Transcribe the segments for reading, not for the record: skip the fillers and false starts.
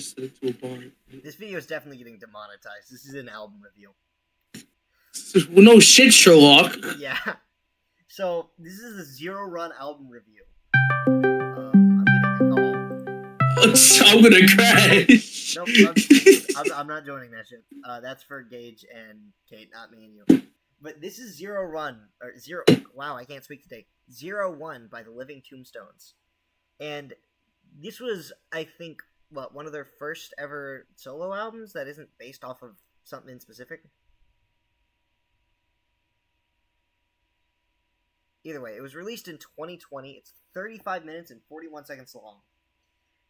Set to a bar. This video is definitely getting demonetized. This is an album review. Well, no shit, Sherlock. Yeah. So, this is a Zero Run album review. I'm getting a call. I'm gonna crash. Nope, I'm not joining that shit. That's for Gage and Kate, not me and you. But this is Zero Run, or Zero. Wow, I can't speak today. 01 by the Living Tombstones, and this was, I think, one of their first ever solo albums that isn't based off of something in specific. Either way, it was released in 2020. It's 35 minutes and 41 seconds long.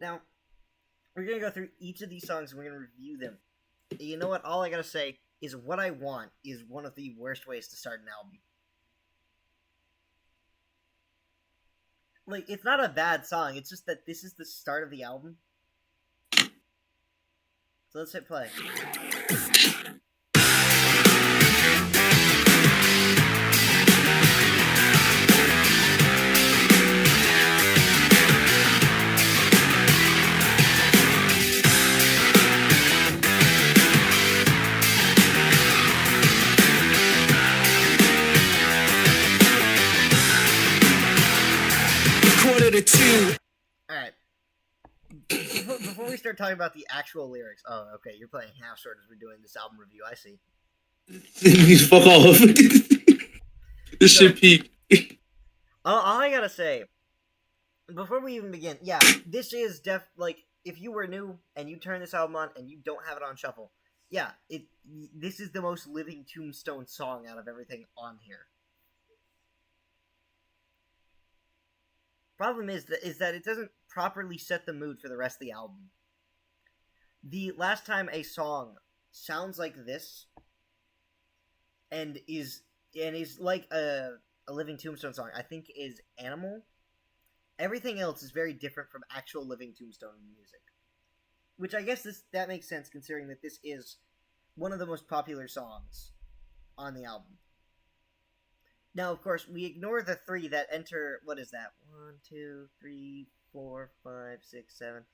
Now, we're going to go through each of these songs and we're going to review them. You know what? All I got to say is What I Want is one of the worst ways to start an album. Like, it's not a bad song. It's just that this is the start of the album. So let's hit play. Alright. Before we start talking about the actual lyrics... Oh, okay, you're playing half short as we're doing this album review, I see. Fuck off. This shit peak. All I gotta say, before we even begin, yeah, this is if you were new and you turn this album on and you don't have it on shuffle, yeah, this is the most Living Tombstone song out of everything on here. Problem is that it doesn't properly set the mood for the rest of the album. The last time a song sounds like this and is like a Living Tombstone song, I think, is Animal. Everything else is very different from actual Living Tombstone music, which I guess that makes sense considering that this is one of the most popular songs on the album. Now, of course, we ignore the three that enter. What is that? 1, 2, 3, 4, 5, 6, 7.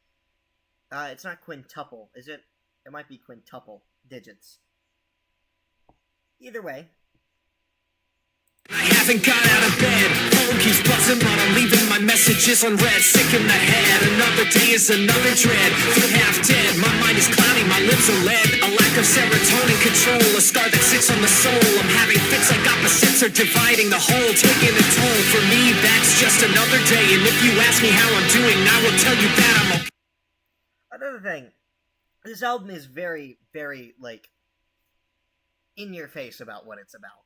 It's not quintuple, is it? It might be quintuple digits. Either way. I haven't got out of bed. Phone keeps buzzing, but I'm leaving my messages unread. Sick in the head. Another day is another dread. Feel half dead. My mind is cloudy. My lips are lead. A lack of serotonin control. A scar that sits on the soul. I'm having fits like opposites are dividing the whole, taking a toll. For me, that's just another day. And if you ask me how I'm doing, I will tell you that I'm okay. Another thing, this album is very, very in your face about what it's about.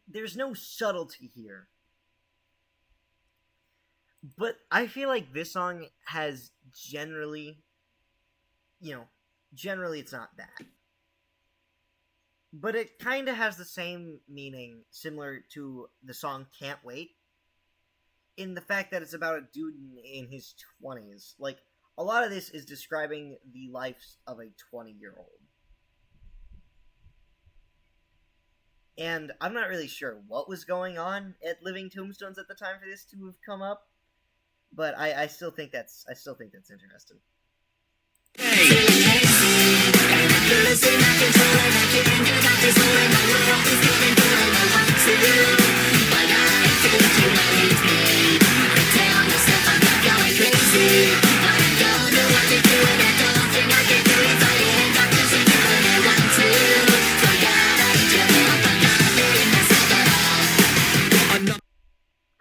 There's no subtlety here. But I feel like this song has generally it's not bad. But it kind of has the same meaning, similar to the song Can't Wait, in the fact that it's about a dude in his 20s. Like, a lot of this is describing the life of a 20-year-old. And I'm not really sure what was going on at Living Tombstones at the time for this to have come up, but I still think that's interesting.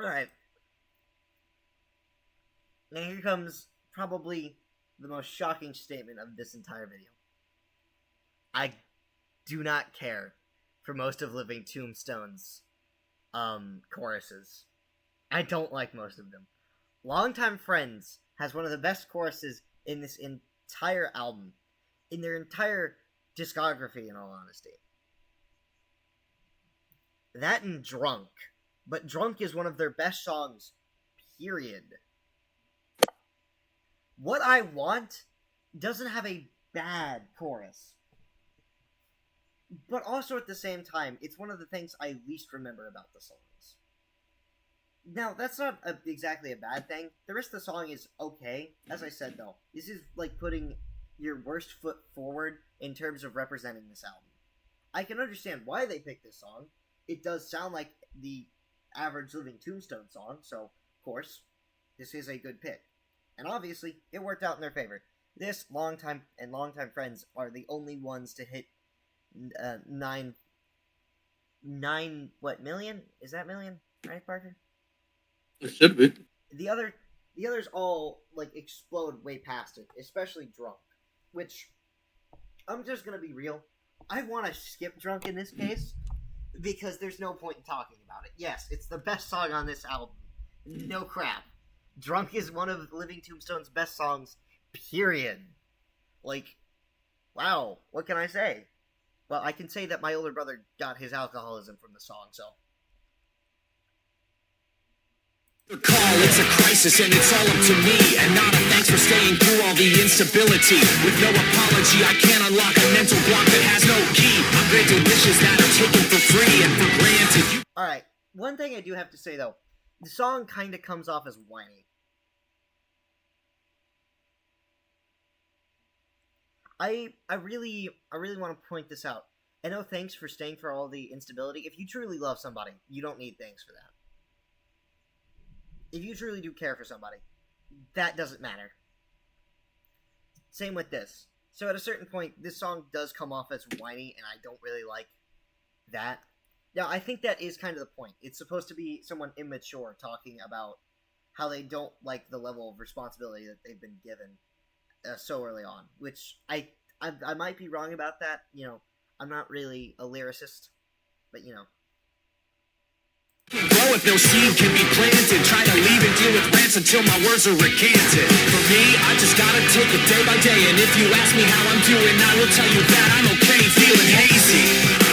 Alright. Now here comes probably the most shocking statement of this entire video. I do not care for most of Living Tombstone's choruses. I don't like most of them. Longtime Friends has one of the best choruses in this entire album, in their entire discography, in all honesty. That and Drunk. But Drunk is one of their best songs, period. What I Want doesn't have a bad chorus. But also at the same time, it's one of the things I least remember about the songs. Now, that's not exactly a bad thing. The rest of the song is okay. As I said, though, this is like putting your worst foot forward in terms of representing this album. I can understand why they picked this song. It does sound like the average Living Tombstone song, so, of course, this is a good pick. And obviously, it worked out in their favor. This, longtime friends are the only ones to hit nine, what, million? Is that million? Right, Parker? It should be. The others all like explode way past it, especially Drunk, which I'm just gonna be real. I want to skip Drunk in this case because there's no point in talking about it. Yes, it's the best song on this album. No crap. Drunk is one of Living Tombstone's best songs, period. Like, wow, what can I say? Well, I can say that my older brother got his alcoholism from the song, so. Call, it's a crisis and it's all up to me. And not a thanks for staying through all the instability. With no apology, I can't unlock a mental block that has no key. I'm granted wishes that are taken for free and for granted. Alright, one thing I do have to say though, the song kind of comes off as whiny. I really want to point this out. And no thanks for staying for all the instability. If you truly love somebody, you don't need thanks for that. If you truly do care for somebody, that doesn't matter. Same with this. So at a certain point, this song does come off as whiny, and I don't really like that. Now, I think that is kind of the point. It's supposed to be someone immature talking about how they don't like the level of responsibility that they've been given so early on, which I might be wrong about that. You know, I'm not really a lyricist, but you know. Grow if no seed can be planted. Try to leave and deal with rants until my words are recanted. For me, I just gotta take it day by day. And if you ask me how I'm doing, I will tell you that I'm okay, feeling hazy.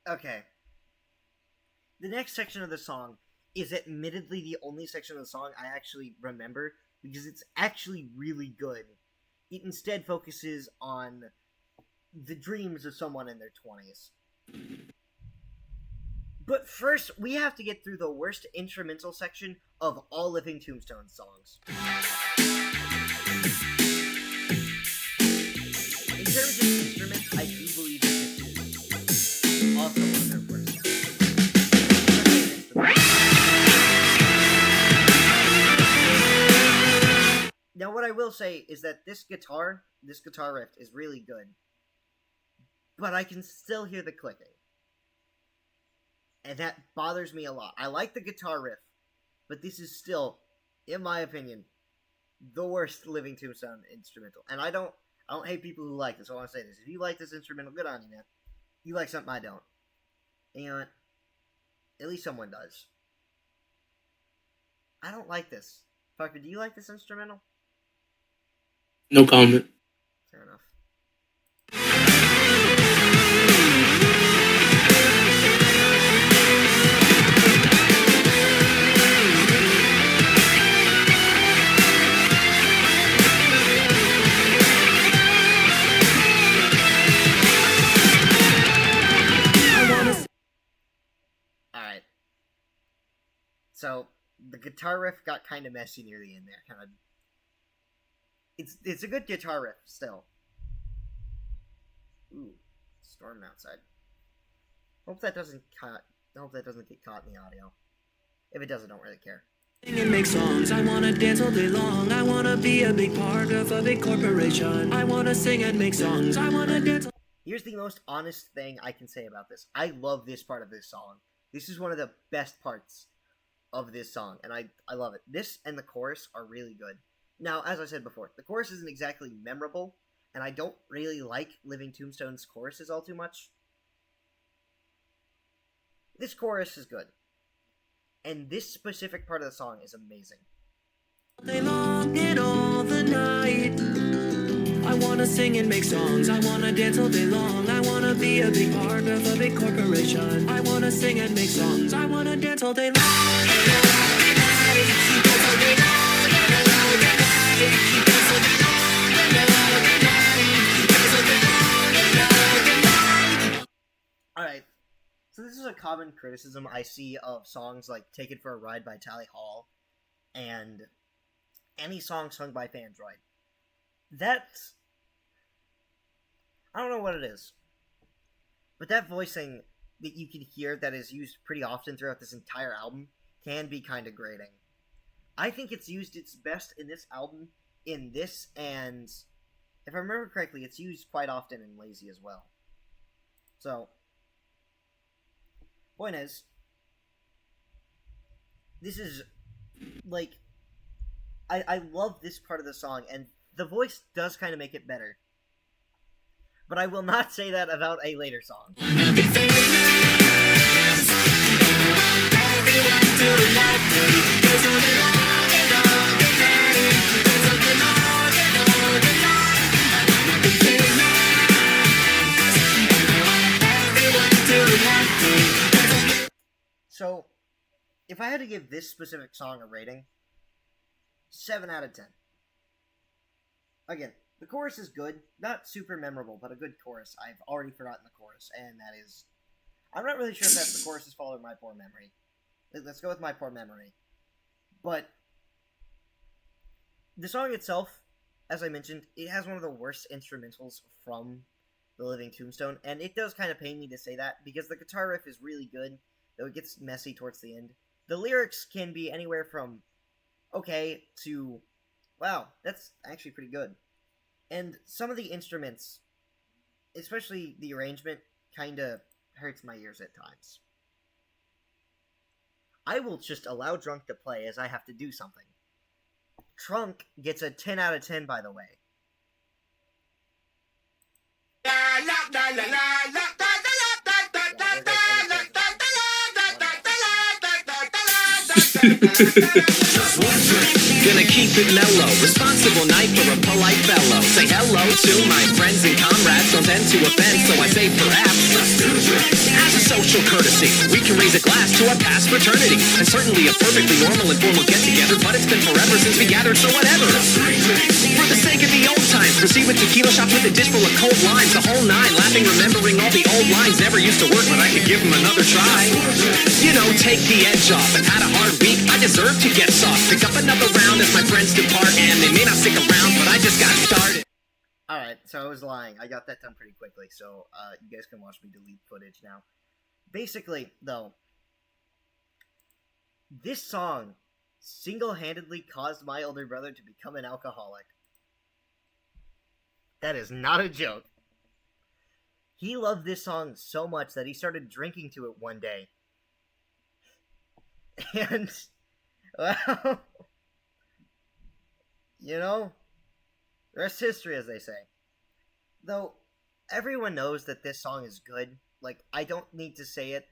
Okay. The next section of the song is admittedly the only section of the song I actually remember because it's actually really good. It instead focuses on the dreams of someone in their 20s. But first, we have to get through the worst instrumental section of all Living Tombstone songs. In terms of instruments, I do believe that this is also one of their worst. Now, what I will say is that this guitar riff is really good, but I can still hear the clicking. And that bothers me a lot. I like the guitar riff, but this is still, in my opinion, the worst Living Tombstone instrumental. And I don't hate people who like this. I want to say this. If you like this instrumental, good on you, man. You like something I don't. And you know what? At least someone does. I don't like this. Parker, do you like this instrumental? No comment. Fair enough. Alright. So, the guitar riff got kind of messy near the end there. Kind of. It's a good guitar riff still. Ooh, storming outside. Hope that doesn't get caught in the audio. If it does, I don't really care. And make songs. I wanna dance all day long. I wanna be a big part of a big corporation. I wanna sing and make songs. I wanna dance. Here's the most honest thing I can say about this. I love this part of this song. This is one of the best parts of this song, and I love it. This and the chorus are really good. Now, as I said before, the chorus isn't exactly memorable, and I don't really like Living Tombstone's choruses all too much. This chorus is good. And this specific part of the song is amazing. All day long and all the night. I wanna sing and make songs. I wanna dance all day long. I wanna be a big part of a big corporation. I wanna sing and make songs. I wanna dance all day long. Alright, so this is a common criticism I see of songs like Take It For a Ride by Tally Hall and any song sung by Phansroid. That's... I don't know what it is, but that voicing that you can hear that is used pretty often throughout this entire album can be kind of grating. I think it's used its best in this album, in this, and if I remember correctly, it's used quite often in Lazy as well. So, point is, this is, like, I love this part of the song, and the voice does kind of make it better. But I will not say that about a later song. So, if I had to give this specific song a rating, 7 out of 10. Again, the chorus is good, not super memorable, but a good chorus. I've already forgotten the chorus, and that is... I'm not really sure if that's the chorus's fault or My Poor Memory. Let's go with My Poor Memory. But, the song itself, as I mentioned, it has one of the worst instrumentals from The Living Tombstone, and it does kind of pain me to say that, because the guitar riff is really good, though it gets messy towards the end. The lyrics can be anywhere from okay to, wow, that's actually pretty good. And some of the instruments, especially the arrangement, kinda hurts my ears at times. I will just allow Drunk to play as I have to do something. Trunk gets a 10 out of 10, by the way. Gonna keep it mellow, responsible night for a polite fellow. Say hello to my friends and comrades, don't tend to offend, so I say perhaps. As a social courtesy, we can raise a glass to our past fraternity, and certainly a perfectly normal and formal get-together, but it's been forever since we gathered, so whatever. For the sake of the old times, proceed with tequila shots with a dish full of cold limes, the whole nine, laughing, remembering all the old lines. Never used to work, but I could give them another try. You know, take the edge off. I've had a hard week, I deserve to get soft. Pick up another round as my friends depart, and they may not stick around, but I just got started. Alright, so I was lying. I got that done pretty quickly, so you guys can watch me delete footage now. Basically, though, this song single-handedly caused my older brother to become an alcoholic. That is not a joke. He loved this song so much that he started drinking to it one day. And, well, you know, rest history, as they say. Though, everyone knows that this song is good. Like, I don't need to say it.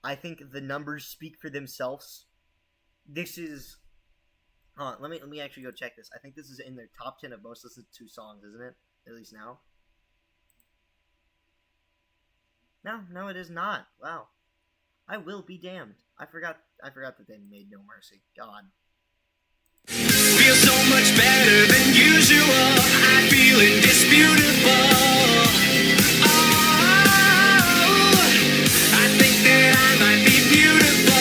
I think the numbers speak for themselves. This is... Hold on, let me actually go check this. I think this is in their top 10 of most listened to songs, isn't it? At least now. No, it is not. Wow. I will be damned. I forgot that they made No Mercy. God. Feel so much better than usual. I feel indisputable. Oh, I think that I might be beautiful.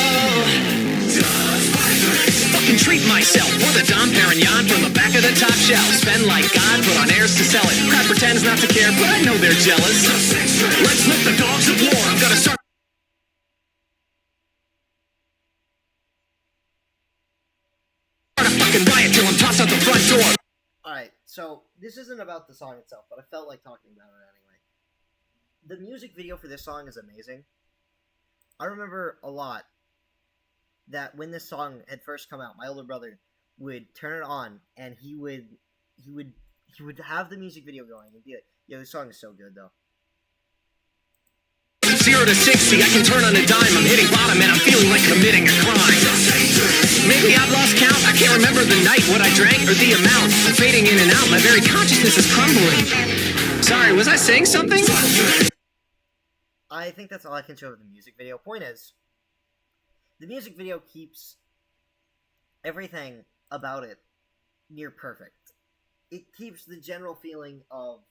Fucking treat myself with a Dom Perignon from the back of the top shelf. Spend like God, put on airs to sell it. Crowd pretends not to care, but I know they're jealous. Let's lift the dogs of war. I'm gonna start a fucking riot till I'm tossed out the front door. Alright, so this isn't about the song itself, but I felt like talking about it anyway. The music video for this song is amazing. I remember a lot that when this song had first come out, my older brother would turn it on and he would have the music video going and be like, yo, this song is so good though. 0 to 60, I can turn on a dime. I'm hitting bottom and I'm feeling like committing a crime. Maybe I've lost count, I can't remember the night, what I drank, or the amount. I'm fading in and out, my very consciousness is crumbling. Sorry, was I saying something? I think that's all I can show of the music video. Point is, the music video keeps everything about it near perfect. It keeps the general feeling of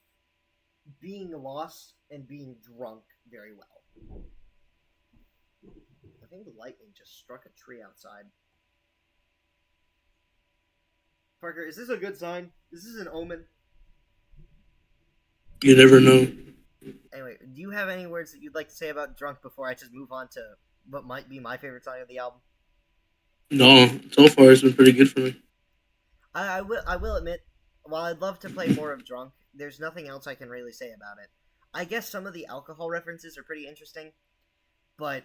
being lost and being drunk very well. I think the lightning just struck a tree outside. Parker, is this a good sign? Is this an omen? You never know. Anyway, do you have any words that you'd like to say about Drunk before I just move on to what might be my favorite song of the album? No, so far it's been pretty good for me. I will admit, while I'd love to play more of Drunk, there's nothing else I can really say about it. I guess some of the alcohol references are pretty interesting, but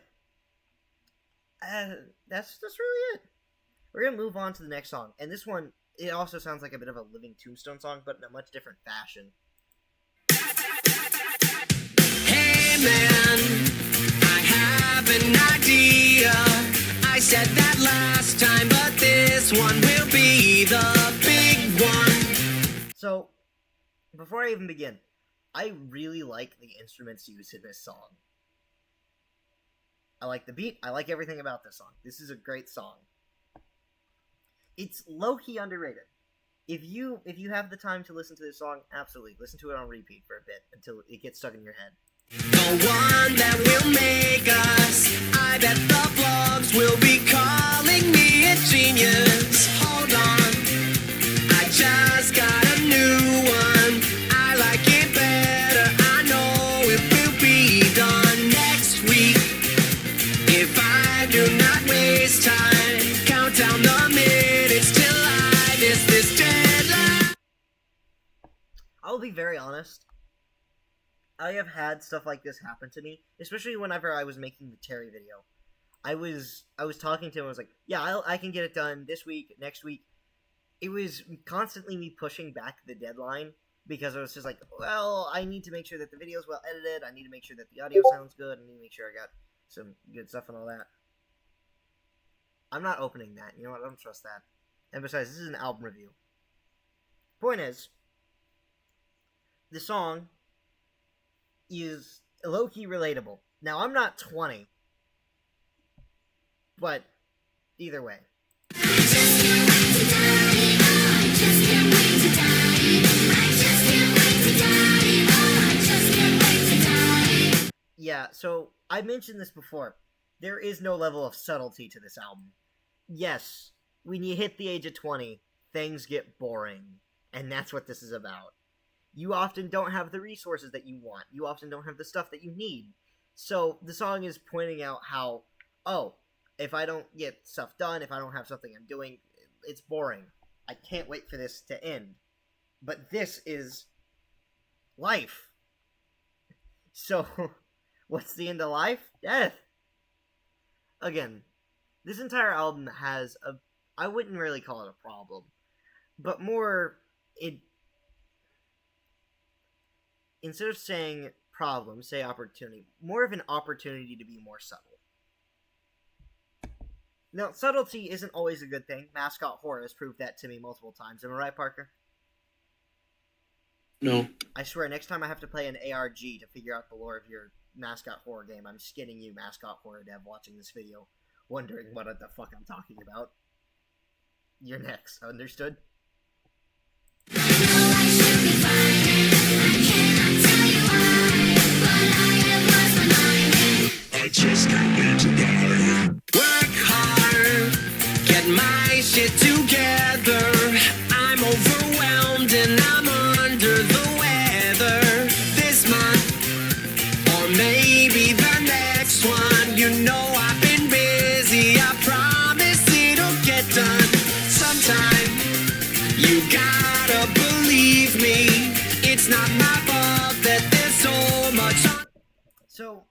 that's really it. We're gonna move on to the next song, and this one, it also sounds like a bit of a Living Tombstone song, but in a much different fashion. Hey man, I have an idea. I said that last time, but this one will be the big one. So, before I even begin, I really like the instruments used in this song. I like the beat, I like everything about this song. This is a great song. It's low-key underrated. If you have the time to listen to this song, absolutely, listen to it on repeat for a bit until it gets stuck in your head. The one that will make us. I bet the vlogs will be calling me a genius. Hold on, I just got a new one. I like it better. I know it will be done next week. If I do not waste time, count down the minutes till I miss this deadline. I'll be very honest. I have had stuff like this happen to me, especially whenever I was making the Terry video. I was talking to him, I was like, yeah, I can get it done this week, next week. It was constantly me pushing back the deadline, because I was just like, well, I need to make sure that the video's well edited, I need to make sure that the audio sounds good, I need to make sure I got some good stuff and all that. I'm not opening that, you know what, I don't trust that. And besides, this is an album review. Point is, the song is low-key relatable. Now, I'm not 20, but either way. Yeah, so I mentioned this before. There is no level of subtlety to this album. Yes, when you hit the age of 20, things get boring, and that's what this is about. You often don't have the resources that you want. You often don't have the stuff that you need. So the song is pointing out how, oh, if I don't get stuff done, if I don't have something I'm doing, it's boring. I can't wait for this to end. But this is life. So, what's the end of life? Death. Again, this entire album has a, I wouldn't really call it a problem, but more, instead of saying problem, say opportunity. More of an opportunity to be more subtle. Now, subtlety isn't always a good thing. Mascot Horror has proved that to me multiple times. Am I right, Parker? No. I swear, next time I have to play an ARG to figure out the lore of your Mascot Horror game, I'm skinning you, Mascot Horror dev, watching this video, wondering what the fuck I'm talking about. You're next. Understood? I just can't wait to die. Work hard, get my shit together. I'm overwhelmed and I'm under the weather. This month, or maybe the next one. You know I've been busy. I promise it'll get done sometime. You gotta believe me. It's not my fault that there's so much on. So,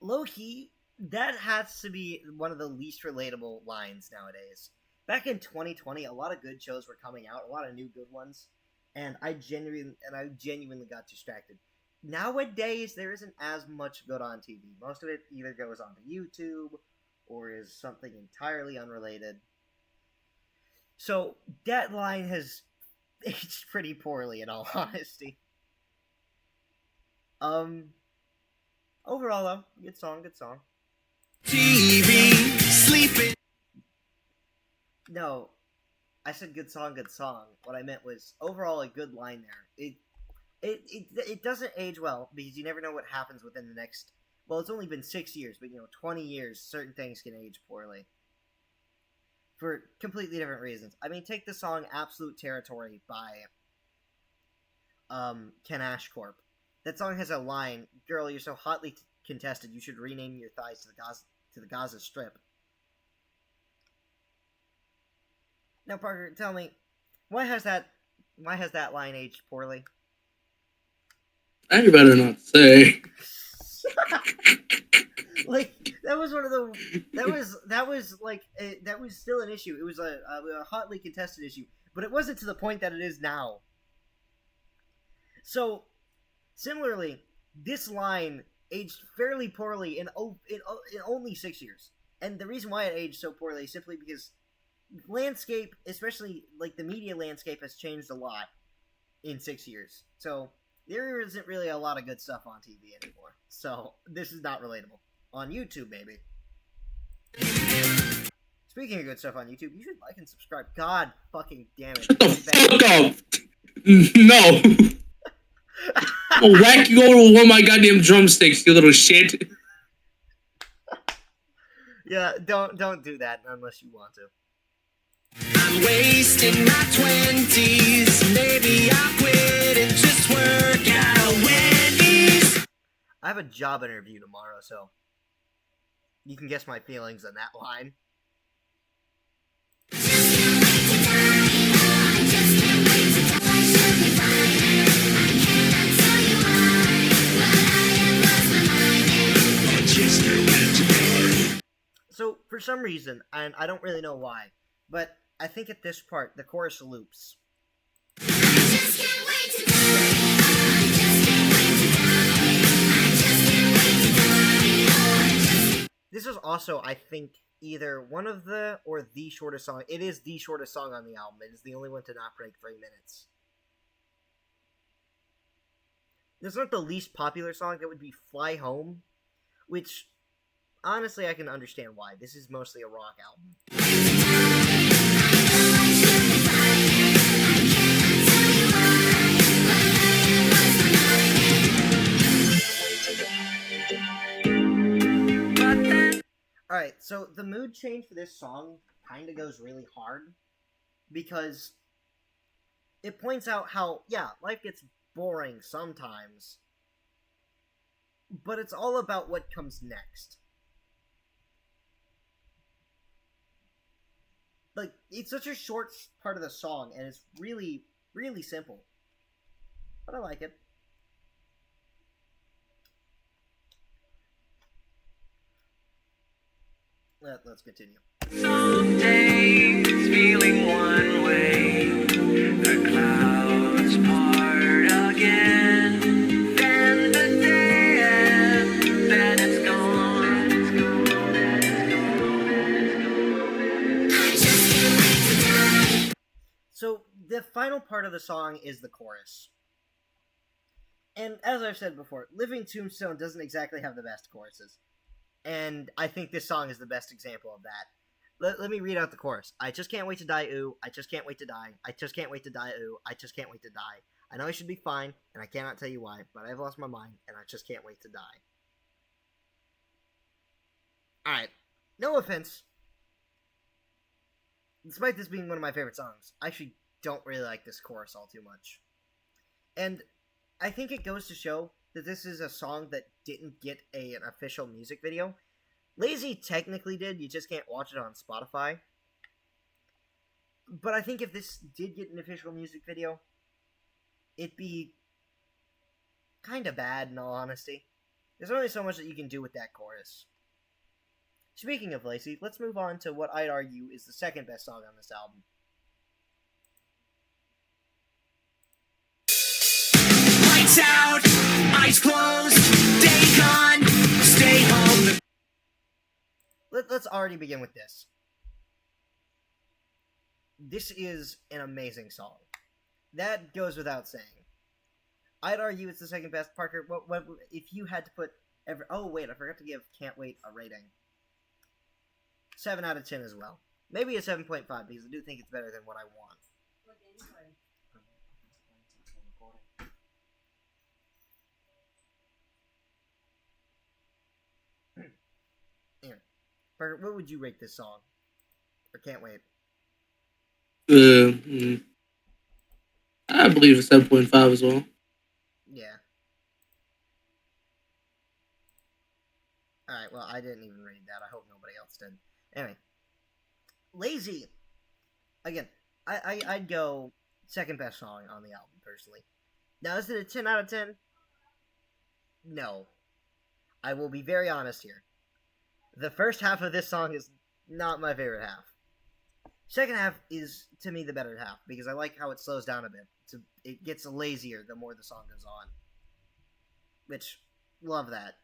low-key, that has to be one of the least relatable lines nowadays. Back in 2020, a lot of good shows were coming out, a lot of new good ones, and I genuinely got distracted. Nowadays, there isn't as much good on TV. Most of it either goes onto YouTube or is something entirely unrelated. So that line has aged pretty poorly, in all honesty. Overall though, good song, good song. TV, sleeping. No, I said good song, good song. What I meant was overall a good line there. It doesn't age well because you never know what happens within the next. Well, it's only been 6 years, but 20 years, certain things can age poorly for completely different reasons. I mean, take the song "Absolute Territory" by Ken Ashcorp. That song has a line, "Girl, you're so hotly contested, you should rename your thighs to the Gaza Strip." Now, Parker, tell me, why has that line aged poorly? I'd better not say. Like, that was one of the that was still an issue. It was a hotly contested issue, but it wasn't to the point that it is now. So, similarly, this line aged fairly poorly in only 6 years, and the reason why it aged so poorly is simply because landscape, especially like the media landscape, has changed a lot in 6 years. So there isn't really a lot of good stuff on TV anymore. So this is not relatable. On YouTube, maybe. Speaking of good stuff on YouTube, you should like and subscribe. God fucking damn it. Shut the fuck up! No! I'll whack you over with one of my goddamn drumsticks, you little shit. Yeah, don't do that unless you want to. I'm wasting my 20s. Maybe I'll quit and just work at a Wendy's. I have a job interview tomorrow, so you can guess my feelings on that line. So, for some reason, and I don't really know why, but I think at this part, the chorus loops. This is also, I think, either one of the or the shortest song. It is the shortest song on the album. It is the only one to not break 3 minutes. This is not the least popular song. It would be Fly Home, which, honestly, I can understand why. This is mostly a rock album. Alright, so the mood change for this song kind of goes really hard because it points out how, yeah, life gets boring sometimes, but it's all about what comes next. Like, it's such a short part of the song, and it's really, really simple. But I like it. Let's continue. Some days feeling one way, the clouds part again. Then the day ends, then it's gone. So, the final part of the song is the chorus. And as I've said before, Living Tombstone doesn't exactly have the best choruses. And I think this song is the best example of that. Let me read out the chorus. I just can't wait to die, ooh. I just can't wait to die. I just can't wait to die, ooh. I just can't wait to die. I know I should be fine, and I cannot tell you why, but I've lost my mind, and I just can't wait to die. Alright. No offense. Despite this being one of my favorite songs, I actually don't really like this chorus all too much. And I think it goes to show that this is a song that didn't get an official music video. Lazy technically did, you just can't watch it on Spotify. But I think if this did get an official music video, it'd be kind of bad, in all honesty. There's only so much that you can do with that chorus. Speaking of Lazy, let's move on to what I'd argue is the second best song on this album. Lights out, eyes closed, day gone, stay home. Let's already begin with this. this is an amazing song. That goes without saying. I'd argue it's the second best. Parker, what if you had to put oh wait, I forgot to give Can't Wait a rating. 7 out of 10 as well. Maybe a 7.5 because I do think it's better than what I want. What game you play? Parker, what would you rate this song? Or Can't Wait? I believe it's 7.5 as well. Yeah. Alright, well, I didn't even read that. I hope nobody else did. Anyway. Lazy. Again, I'd go second best song on the album, personally. Now, is it a 10 out of 10? No. I will be very honest here. The first half of this song is not my favorite half. Second half is, to me, the better half, because I like how it slows down a bit. It gets lazier the more the song goes on. Which, love that.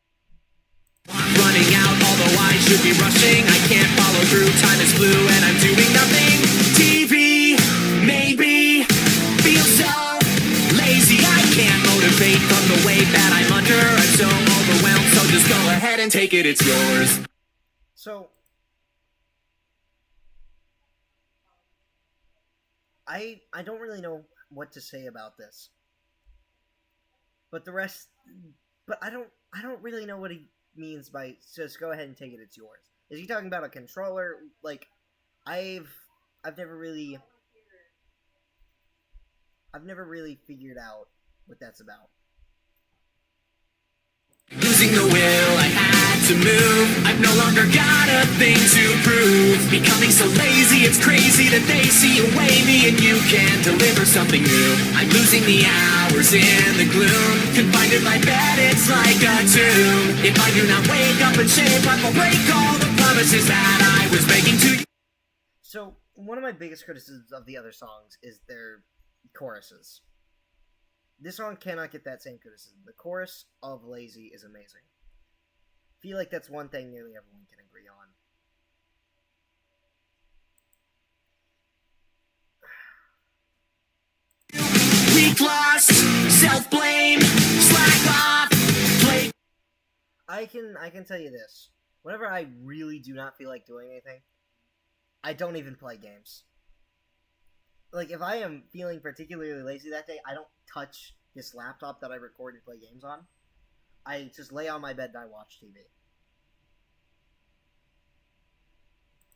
I'm running out, although I should be rushing. I can't follow through, time is blue and I'm doing nothing. TV, maybe, feel so lazy. I can't motivate from the weight that I'm under. I'm so overwhelmed, so just go ahead and take it, it's yours. So, I don't really know what to say about this. But the rest, but I don't really know what he means by just go ahead and take it, it's yours. Is he talking about a controller? Like, I've never really figured out what that's about. Losing the will, I had to move. I've no longer got a thing to prove. Becoming so lazy, it's crazy that they see a way me and you can deliver something new. I'm losing the hours in the gloom. Confined in my bed, it's like a tomb. If I do not wake up and shape up, I'll break all the promises that I was making to you. So, one of my biggest criticisms of the other songs is their choruses. This song cannot get that same criticism. The chorus of Lazy is amazing. I feel like that's one thing nearly everyone can agree on. Weak lost, self-blame, slack off, play. I can tell you this. Whenever I really do not feel like doing anything, I don't even play games. Like, if I am feeling particularly lazy that day, I don't touch this laptop that I record and play games on. I just lay on my bed and I watch TV.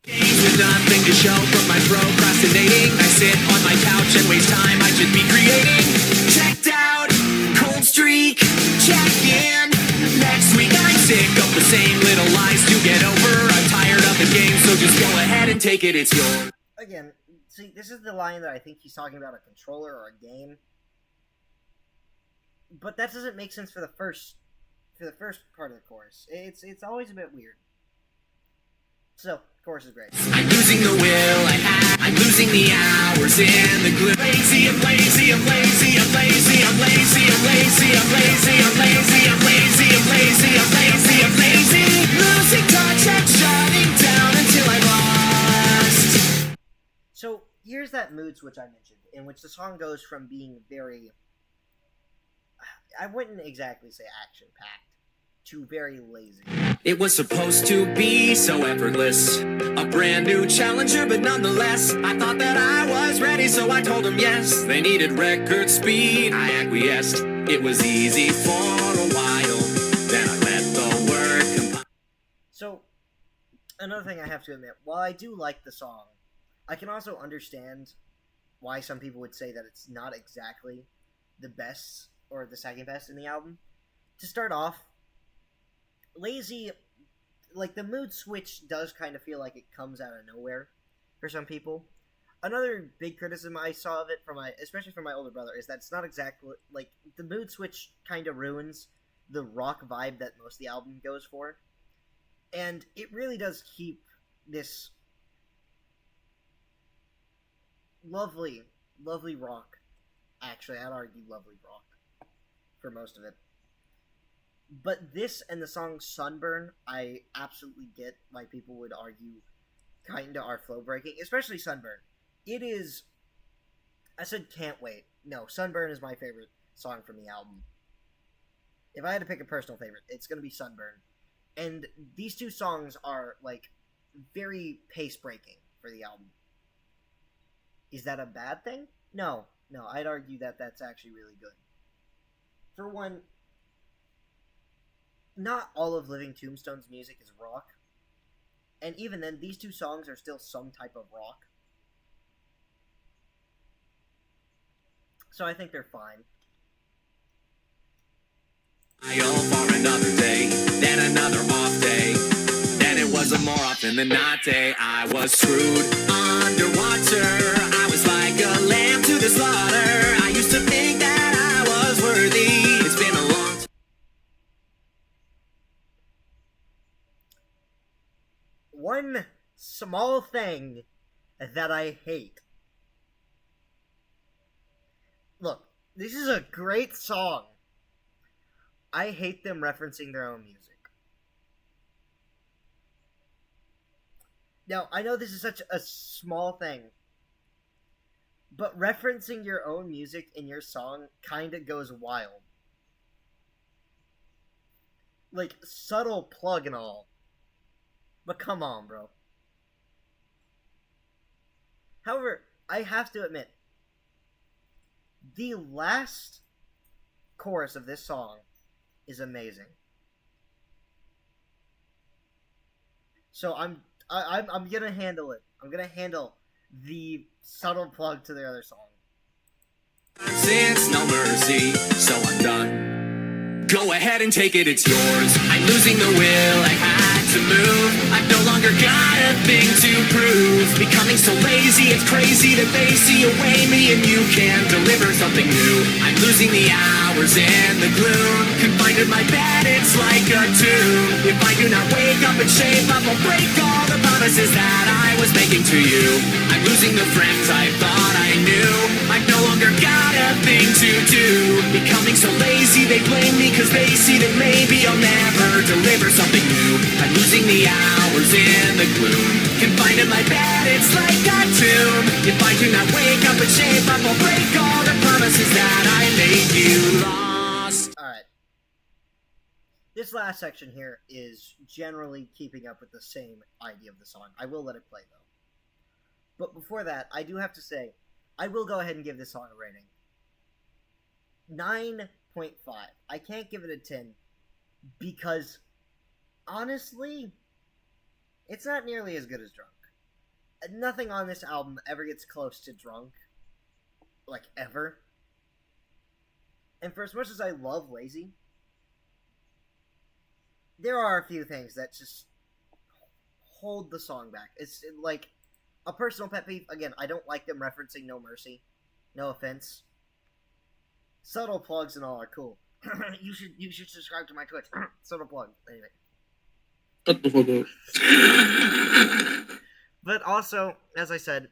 Games with nothing to show from my procrastinating. I sit on my couch and waste time I should be creating. Checked out, cold streak, check in. Next week I'm sick of the same little lies to get over. I'm tired of the game, so just go ahead and take it, it's yours. Again, see, this is the line that I think he's talking about a controller or a game. But that doesn't make sense for the first part of the chorus. It's always a bit weird. So, chorus is great. I'm losing the will I have. I'm losing the hours in the gloom. Lazy, I'm lazy, I'm lazy, I'm lazy, I'm lazy, I'm lazy, I'm lazy, I'm lazy, I'm lazy, I'm lazy, I'm lazy, I'm lazy. Losing touch and shutting down until I'm lost. So, here's that mood switch I mentioned, in which the song goes from being very, I wouldn't exactly say action-packed, to very lazy. It was supposed to be so effortless. A brand new challenger, but nonetheless, I thought that I was ready, so I told them yes. They needed record speed, I acquiesced. It was easy for a while, then I let the work. So, another thing I have to admit, while I do like the song, I can also understand why some people would say that it's not exactly the best or the second best in the album. To start off, Lazy, like, the mood switch does kind of feel like it comes out of nowhere for some people. Another big criticism I saw of it, especially from my older brother, is that it's not exactly, like, the mood switch kind of ruins the rock vibe that most of the album goes for. And it really does keep this lovely rock. Actually, I'd argue lovely rock for most of it. But this and the song Sunburn, I absolutely get why people would argue kinda are flow breaking, especially Sunburn. it is. I said can't wait. No, Sunburn is my favorite song from the album. If I had to pick a personal favorite, it's gonna be Sunburn. And these two songs are like very pace breaking for the album. Is that a bad thing? No, I'd argue that that's actually really good. For one, not all of Living Tombstone's music is rock. And even then, these two songs are still some type of rock. So I think they're fine. I all for another day, then another off day. Then it was a more often than not day. I was screwed underwater. I was like a lamb to the slaughter. I used to think that I was worthy. It's been a long time. One small thing that I hate. Look, this is a great song. I hate them referencing their own music. Now, I know this is such a small thing, but referencing your own music in your song kinda goes wild. Like, subtle plug and all. But come on, bro. However, I have to admit, the last chorus of this song is amazing. So I'm gonna handle it. I'm gonna handle the subtle plug to the other song. Since no mercy, so I'm done. Go ahead and take it, it's yours. I'm losing the will, I had to move. I've no longer got a thing to prove. Becoming so lazy, it's crazy that they see away me and you can't deliver something new. I'm losing the hours and the gloom. Confined in my bed, it's like a tomb. If I do not wake up and shape up, I'll break all the promises that I was making to you. I'm losing the friends I thought I knew. I've no longer got a thing to do. Becoming so lazy, they blame me cause they see that maybe I'll never deliver something new. I'm losing the hours in the gloom. Confined in my bed, it's like a tomb. If I do not wake up and shape up, I'll break all the promises that I made you lost. Alright. This last section here is generally keeping up with the same idea of the song. I will let it play, though. But before that, I do have to say, I will go ahead and give this song a rating. 9.5. I can't give it a 10 because, honestly, it's not nearly as good as Drunk. Nothing on this album ever gets close to Drunk. Like, ever. And for as much as I love Lazy, there are a few things that just hold the song back. It's like a personal pet peeve. Again, I don't like them referencing No Mercy. No offense. Subtle plugs and all are cool. you should subscribe to my Twitch. Subtle plug. Anyway. Shut the fuck up. But also, as I said,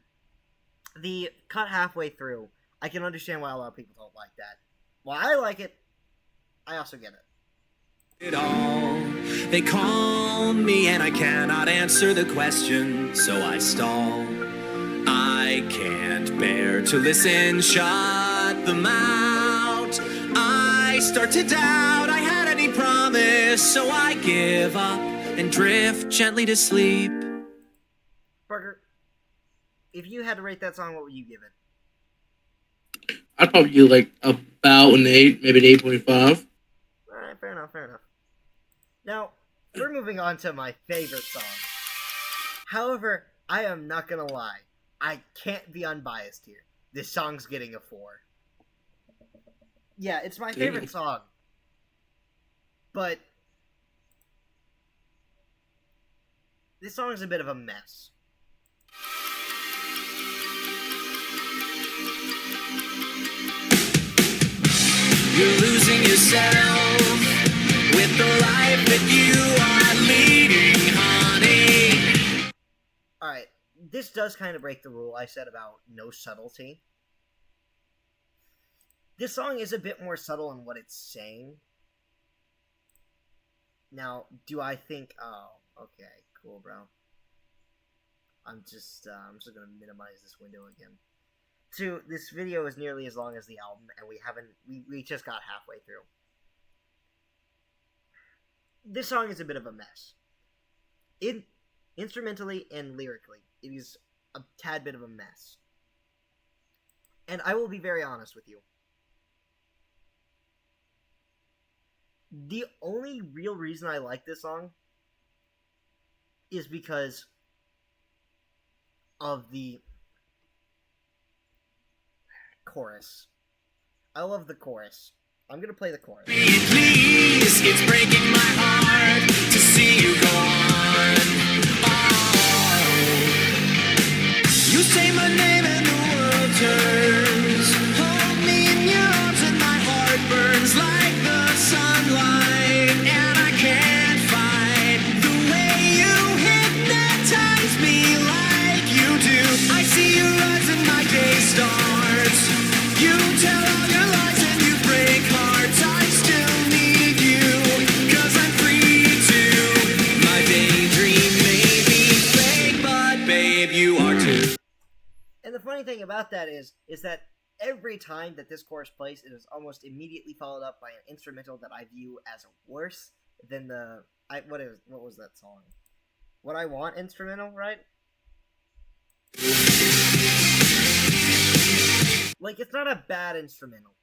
the cut halfway through, I can understand why a lot of people don't like that. While I like it, I also get it. It all. They call me and I cannot answer the question, so I stall. I can't bear to listen, shut them out. I start to doubt I had any promise, so I give up and drift gently to sleep. Parker, if you had to rate that song, what would you give it? I'd probably give like about an 8, maybe an 8.5. Alright, fair enough. Now, we're moving on to my favorite song. However, I am not gonna lie. I can't be unbiased here. This song's getting a 4. Yeah, it's my favorite song. But this song is a bit of a mess. You're losing yourself with the life that you are leading, honey. Alright, this does kind of break the rule I said about no subtlety. This song is a bit more subtle in what it's saying. Now, do I think... Oh, okay, cool, bro. I'm just gonna minimize this window again. Two, this video is nearly as long as the album, and we just got halfway through. This song is a bit of a mess. Instrumentally and lyrically, it is a tad bit of a mess. And I will be very honest with you. The only real reason I like this song is because of the chorus. I love the chorus. I'm gonna play the chorus. Please, it's breaking my heart to see you go on. Oh, you say my name and the world turns. Hold me in your arms and my heart burns like the sunlight, and I can't fight the way you hypnotize me like you do. I see your eyes and my day starts. You tell all your lies and you break hearts. I still need you, 'cause I'm free to. My daydream may be fake, but babe, you are too. And the funny thing about that is that every time that this chorus plays, it is almost immediately followed up by an instrumental that I view as worse than what was that song? What I Want instrumental, right? Like, it's not a bad instrumental,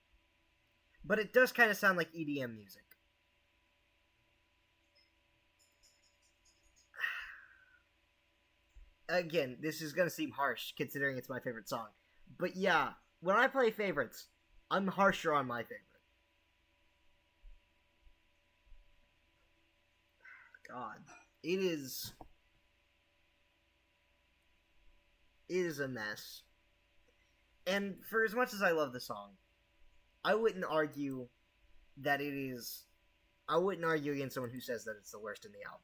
but it does kind of sound like EDM music. Again, this is going to seem harsh, considering it's my favorite song. But yeah, when I play favorites, I'm harsher on my favorite. God, it is a mess. And for as much as I love the song, I wouldn't argue that it is... I wouldn't argue against someone who says that it's the worst in the album.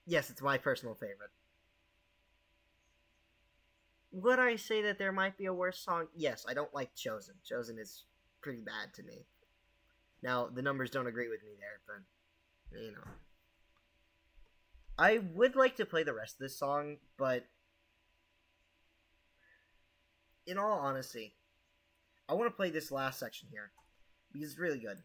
Yes, it's my personal favorite. Would I say that there might be a worse song? Yes, I don't like Chosen. Chosen is pretty bad to me. Now, the numbers don't agree with me there, but, you know. I would like to play the rest of this song, but in all honesty, I want to play this last section here, because it's really good.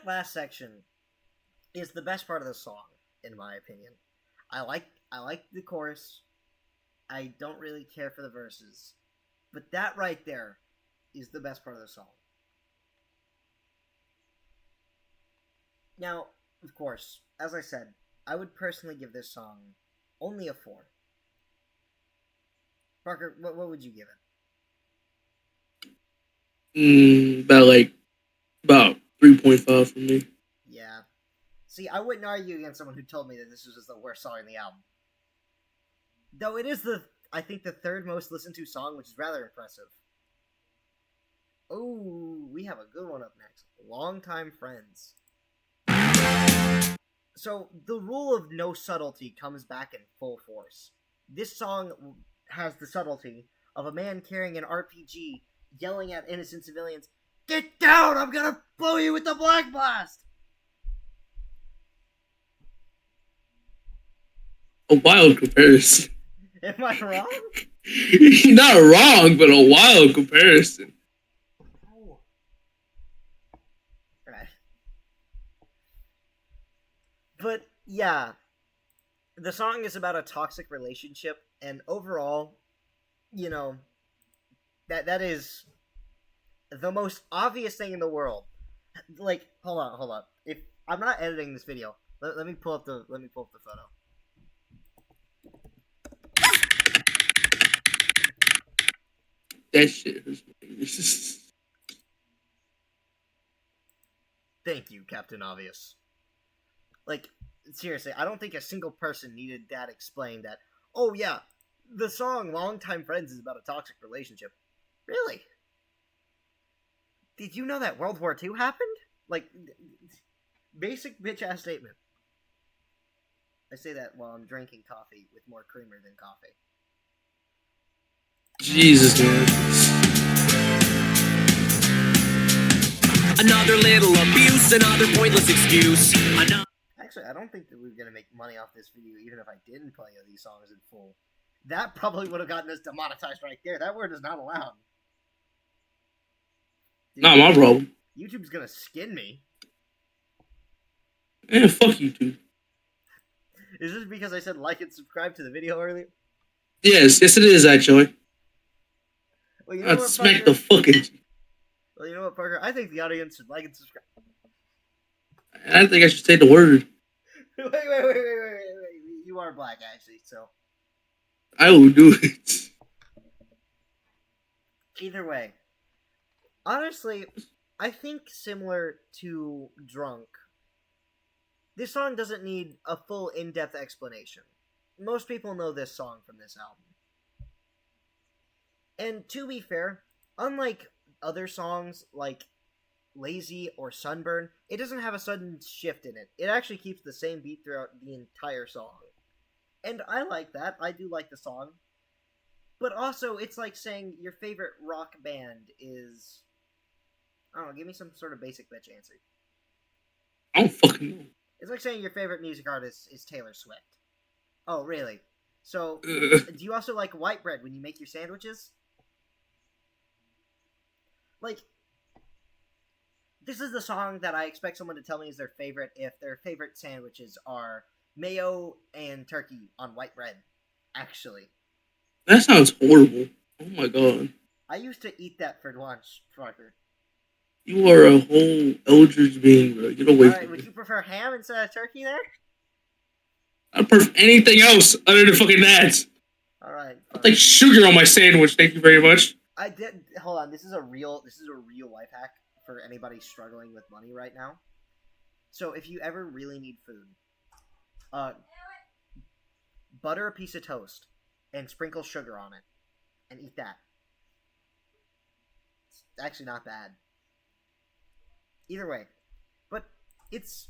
Last section is the best part of the song, in my opinion. I like the chorus. I don't really care for the verses, but that right there is the best part of the song. Now, of course, as I said, I would personally give this song only a 4. Parker, what would you give it? About 3.5 for me. Yeah. See, I wouldn't argue against someone who told me that this was just the worst song in the album. Though it is I think the third most listened to song, which is rather impressive. Oh, we have a good one up next. Longtime Friends. So, the rule of no subtlety comes back in full force. This song has the subtlety of a man carrying an RPG yelling at innocent civilians, "Get down! I'm gonna blow you with the Black Blast!" A wild comparison. Am I wrong? You're not wrong, but a wild comparison. Oh. Right. But, yeah. The song is about a toxic relationship, and overall, you know, that is the most obvious thing in the world. Like, hold on. If I'm not editing this video, let me pull up the photo. That shit is Thank you, Captain Obvious. Like, seriously, I don't think a single person needed that explained that, oh yeah, the song Longtime Friends is about a toxic relationship. Really? Did you know that World War II happened? Like, basic bitch-ass statement. I say that while I'm drinking coffee with more creamer than coffee. Jesus, man. Another little abuse, another pointless excuse. Actually, I don't think that we're gonna make money off this video, even if I didn't play these songs in full. That probably would have gotten us demonetized right there. That word is not allowed. Dude, Not my problem. YouTube's gonna skin me. Man, fuck you, dude. Is this because I said like and subscribe to the video earlier? Yes, it is, actually. Well, you know I'd what, smack Parker? the fucking... Well, you know what, Parker? I think the audience should like and subscribe. I think I should say the word. Wait. You are black, actually, so. I will do it. Either way. Honestly, I think similar to Drunk, this song doesn't need a full in-depth explanation. Most people know this song from this album. And to be fair, unlike other songs like Lazy or Sunburn, it doesn't have a sudden shift in it. It actually keeps the same beat throughout the entire song. And I like that. I do like the song. But also, it's like saying your favorite rock band is... I don't know, give me some sort of basic bitch answer. I don't fucking know. It's like saying your favorite music artist is Taylor Swift. Oh, really? So, Ugh. do you also like white bread when you make your sandwiches? Like, this is the song that I expect someone to tell me is their favorite if their favorite sandwiches are mayo and turkey on white bread. Actually. That sounds horrible. Oh my god. I used to eat that for lunch, Parker. You are a whole Eldridge being, bro. Get away Alright, from would me. you prefer ham instead of turkey there? I'd prefer anything else other than fucking that. Alright. I'd like sugar on my sandwich. Thank you very much. I did. Hold on. This is a real life hack for anybody struggling with money right now. So if you ever really need food, butter a piece of toast and sprinkle sugar on it, and eat that. It's actually not bad. Either way, but it's.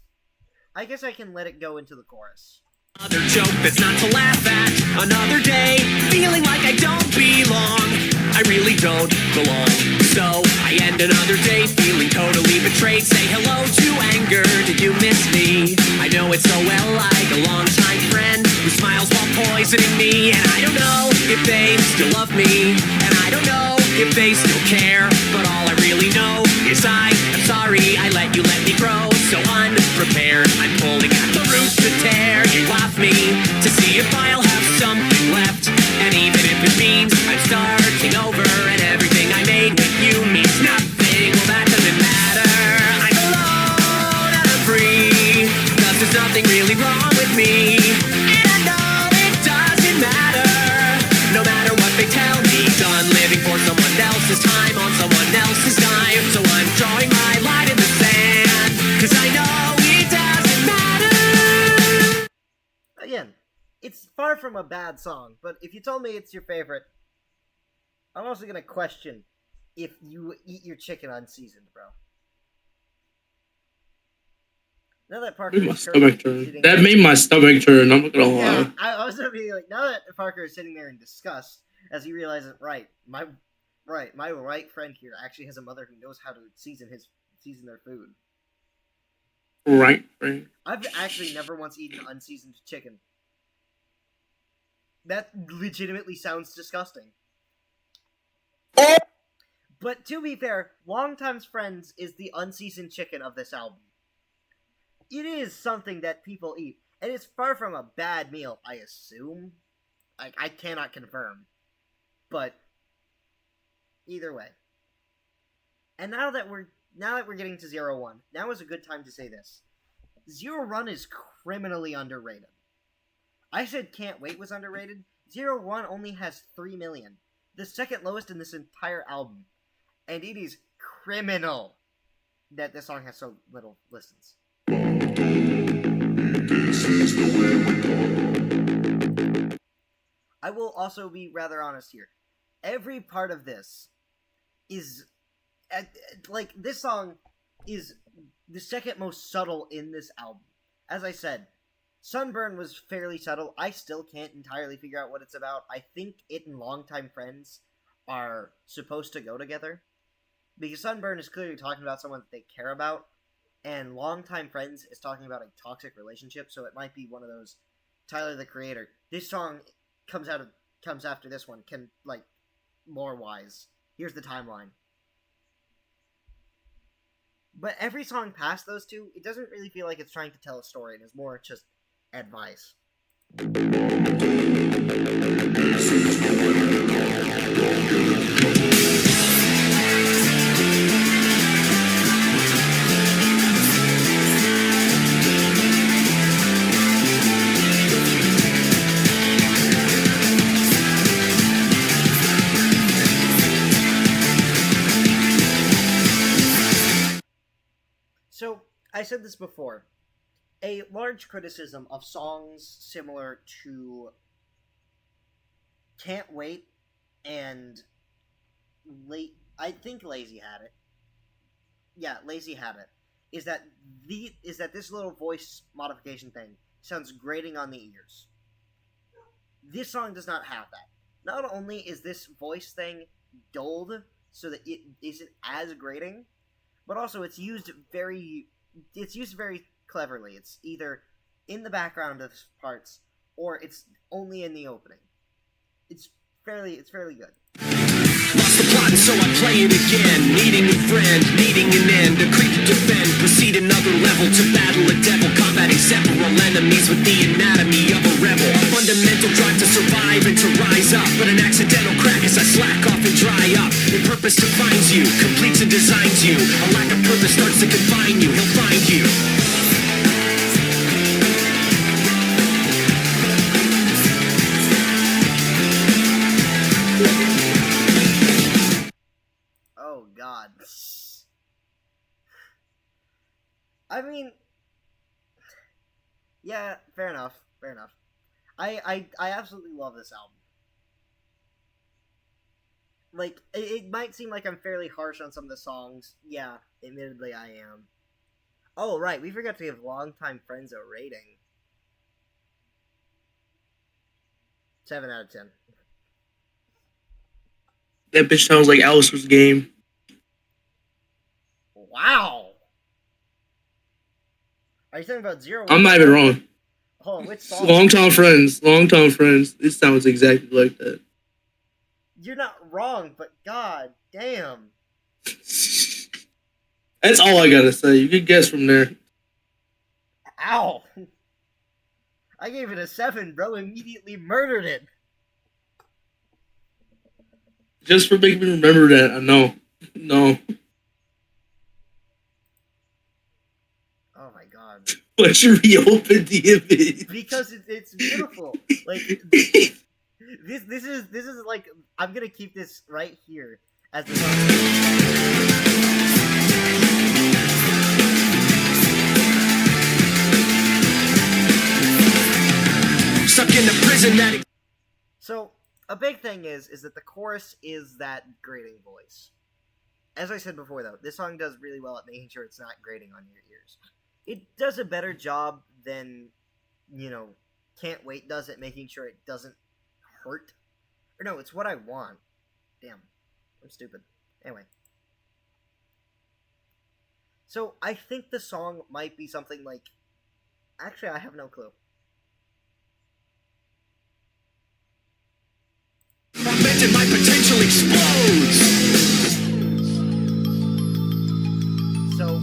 I guess I can let it go into the chorus. Another joke that's not to laugh at. Another day, feeling like I don't belong. I really don't belong. So I end another day feeling totally betrayed. Say hello to anger. Did you miss me? I know it so well, like a longtime friend who smiles while poisoning me. And I don't know if they still love me. And I don't know if they still care. But all I really know is I'm sorry I let me grow so unprepared. I'm pulling at the roots to tear you off me to see if I'll have something left. And even if it means I'm starting over and everything I made with you means nothing, well that doesn't matter. I'm alone and I'm free, 'cause there's nothing really wrong with me. And I know it doesn't matter, no matter what they tell me. Done living for someone else's time on someone else's dime. So I'm drawing my line in the sand, 'cause I know it doesn't matter. Again, it's far from a bad song, but if you told me it's your favorite, I'm also gonna question if you eat your chicken unseasoned, bro. Now that Parker Made my is currently stomach turn. sitting That there- made my stomach turn. I'm not gonna Yeah, lie. I was gonna be like, now that Parker is sitting there in disgust as he realizes, my right friend here actually has a mother who knows how to season their food. Right. I've actually never once eaten unseasoned chicken. That legitimately sounds disgusting. But to be fair, Longtime's Friends is the unseasoned chicken of this album. It is something that people eat. And it's far from a bad meal, I assume. I cannot confirm. But either way. And now that we're getting to Zero One, now is a good time to say this. Zero Run is criminally underrated. I said Can't Wait was underrated. Zero One only has 3 million. The second lowest in this entire album. And it is criminal that this song has so little listens. I will also be rather honest here. Every part of this is... like, this song is the second most subtle in this album. As I said, Sunburn was fairly subtle. I still can't entirely figure out what it's about. I think it and Longtime Friends are supposed to go together. Because Sunburn is clearly talking about someone that they care about, and Longtime Friends is talking about a toxic relationship, so it might be one of those Tyler, the Creator. This song comes after this one, like, lore-wise. Here's the timeline. But every song past those two, it doesn't really feel like it's trying to tell a story, and is more just advice. So, I said this before. A large criticism of songs similar to Can't Wait and I think Lazy Habit. Yeah, Lazy Habit. Is that this little voice modification thing sounds grating on the ears. This song does not have that. Not only is this voice thing dulled so that it isn't as grating, but also it's used very cleverly. It's either in the background of parts or it's only in the opening. It's fairly good. Lost the plot, so I play it again. Needing a friend, needing an end. A creep to defend, proceed another level to battle a devil. Combating several enemies with the anatomy of a rebel. A fundamental drive to survive and to rise up. But an accidental crack as I slack off and dry up. Your purpose defines you, completes and designs you. A lack of purpose starts to confine you, he'll find you. Oh God. I mean, yeah, fair enough. I absolutely love this album. Like, it might seem like I'm fairly harsh on some of the songs. Yeah, admittedly I am. Oh, right, we forgot to give Longtime Friends a rating. 7 out of 10. That bitch sounds like Alice's Game. Wow! Are you talking about Zero? I'm not even wrong. Hold on, which song? Longtime Friends. It sounds exactly like that. You're not wrong, but god damn. That's all I gotta say. You can guess from there. Ow! I gave it a 7, bro. Immediately murdered it. Just for making me remember that, I know. No. Oh my god. But you reopened the image. Because it's beautiful. Like this is like, I'm gonna keep this right here as the song. Stuck in the prison that... So, a big thing is that the chorus is that grating voice. As I said before, though, this song does really well at making sure it's not grating on your ears. It does a better job than, Can't Wait does at making sure it doesn't hurt. Or no, it's What I Want. Damn, I'm stupid. Anyway. So, I think the song might be something like... Actually, I have no clue. Augmented, my potential explodes. So,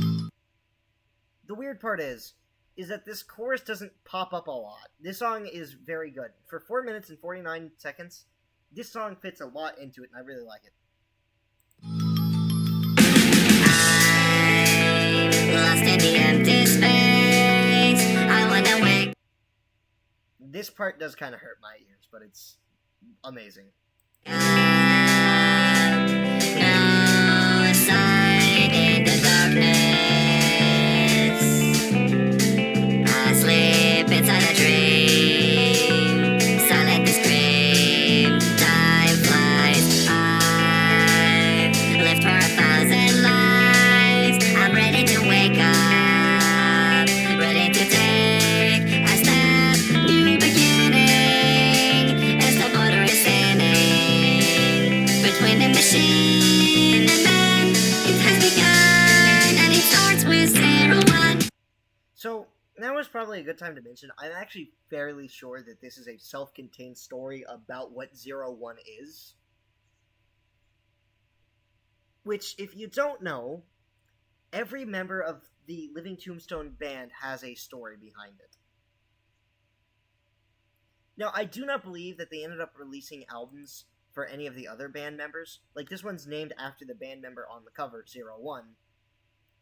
the weird part is, is that this chorus doesn't pop up a lot. This song is very good. For 4 minutes and 49 seconds, this song fits a lot into it, and I really like it. Lost in the empty space. I wanna wake. This part does kind of hurt my ears, but it's amazing. No sign in the darkness. Asleep inside a dream. Silent the scream. Time flies. I lived for 1,000 lives. I'm ready to wake up. Ready to take a step. New beginning. As the border is standing between the machine and man. It has begun and it starts with 01. So, now is probably a good time to mention, I'm actually fairly sure that this is a self-contained story about what 01 is. Which, if you don't know, every member of the Living Tombstone band has a story behind it. Now, I do not believe that they ended up releasing albums for any of the other band members. Like, this one's named after the band member on the cover, 01,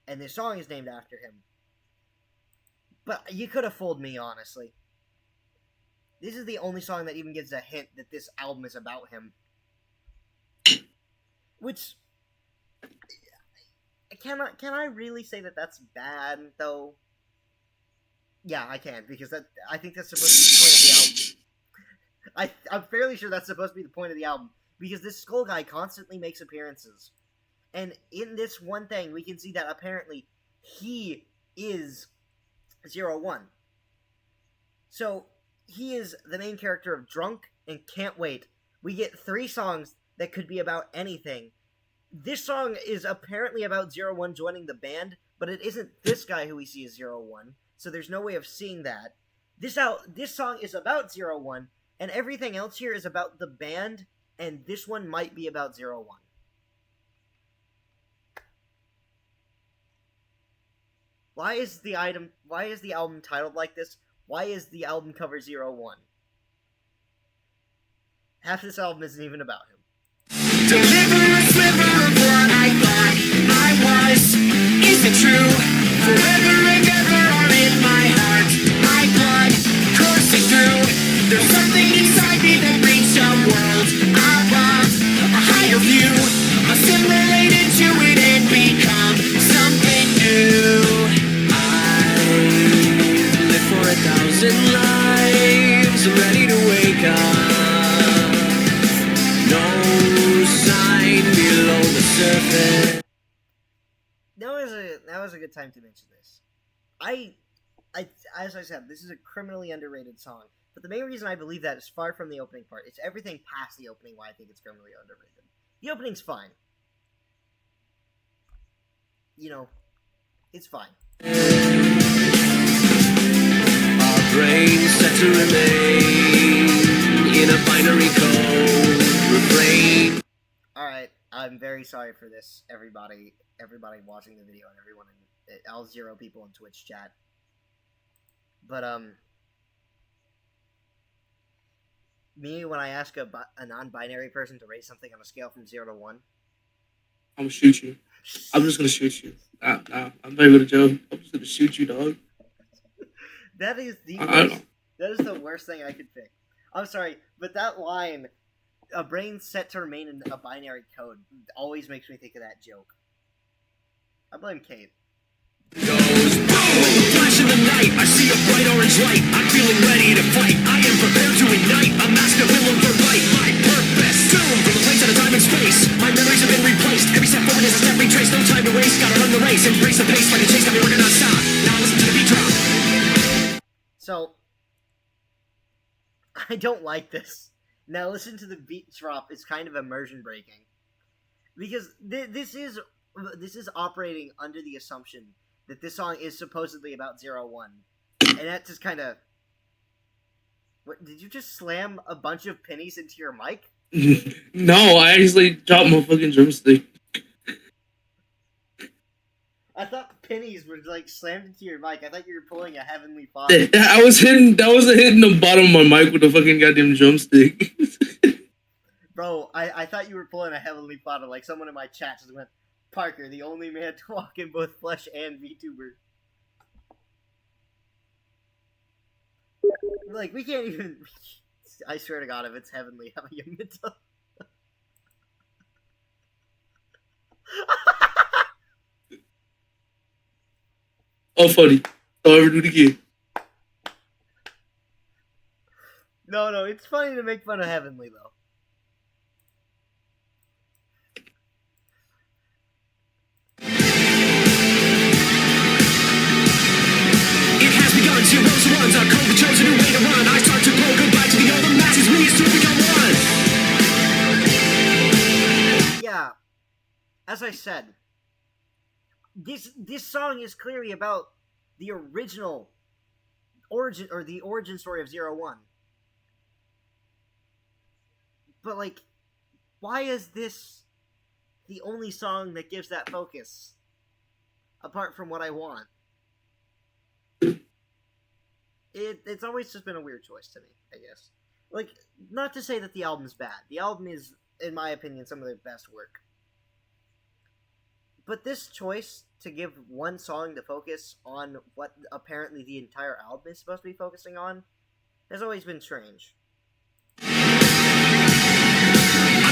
and this song is named after him. But you could have fooled me, honestly. This is the only song that even gives a hint that this album is about him. Which... Can I really say that that's bad, though? Yeah, I can, because I think that's supposed to be the point of the album. I'm fairly sure that's supposed to be the point of the album, because this Skull guy constantly makes appearances. And in this one thing, we can see that apparently he is 01. So, he is the main character of Drunk and Can't Wait. We get 3 songs that could be about anything. This song is apparently about 01 joining the band, but it isn't this guy who we see as 01, so there's no way of seeing that. This song is about 01, and everything else here is about the band, and this one might be about 01. Why is the album titled like this? Why is the album cover 01? Half this album isn't even about him. Deliver a sliver of what I thought I was. Is it true? Forever and ever are in my heart. My blood coursing through. There's something inside me that reaches a world above, a higher view. Assimilate into it and become something new. I live for 1,000 lives, ready to wake up. No sign below the surface. That was a good time to mention this. As I said, this is a criminally underrated song. But the main reason I believe that is far from the opening part. It's everything past the opening why I think it's criminally underrated. The opening's fine. You know, it's fine. Our brains set to remain in a binary code refrain. Alright, I'm very sorry for this, everybody watching the video and everyone in all 0 people in Twitch chat. But, me, when I ask a non-binary person to rate something on a scale from 0 to 1... I'm gonna shoot you. I'm just gonna shoot you. I'm not even gonna joke. I'm just gonna shoot you, dog. That is the worst thing I could pick. I'm sorry, but that line, a brain set to remain in a binary code, always makes me think of that joke. I blame Kate. Goes boom! Flash in the night, I see a bright orange light. I'm feeling ready to fight. I am prepared to ignite. A mask of willow for light. My purpose. Zoom from a place out of time and space. My memories have been replaced. Every step forward is a step retraced. No time to waste. Gotta run the race. Embrace the pace. Like a chase. Got me working non-stop. Now listen to the beat drop. So, I don't like this. Now listen to the beat drop. It's kind of immersion breaking. Because this is operating under the assumption that this song is supposedly about 01. And that just kind of... What, did you just slam a bunch of pennies into your mic? No, I actually dropped my fucking drumstick. I thought pennies were like slammed into your mic. I thought you were pulling a Heavenly Father. I was hitting. That was hitting the bottom of my mic with a fucking goddamn drumstick. Bro, I thought you were pulling a Heavenly Father. Like someone in my chat just went, Parker, the only man to walk in both flesh and VTuber. Like, we can't even... I swear to God, if it's Heavenly, I'm a mental... Oh, funny. I'll ever do it again. No, it's funny to make fun of Heavenly, though. It has begun, zeros and ones, our code chose a new way to run. I start to blow goodbye to the other masses, we used to become one. Yeah, as I said, this song is clearly about the original origin, or the origin story of Zero One. But, like, why is this the only song that gives that focus? Apart from What I Want. It's always just been a weird choice to me, I guess. Like, not to say that the album's bad. The album is, in my opinion, some of their best work. But this choice to give one song to focus on what apparently the entire album is supposed to be focusing on has always been strange. I'm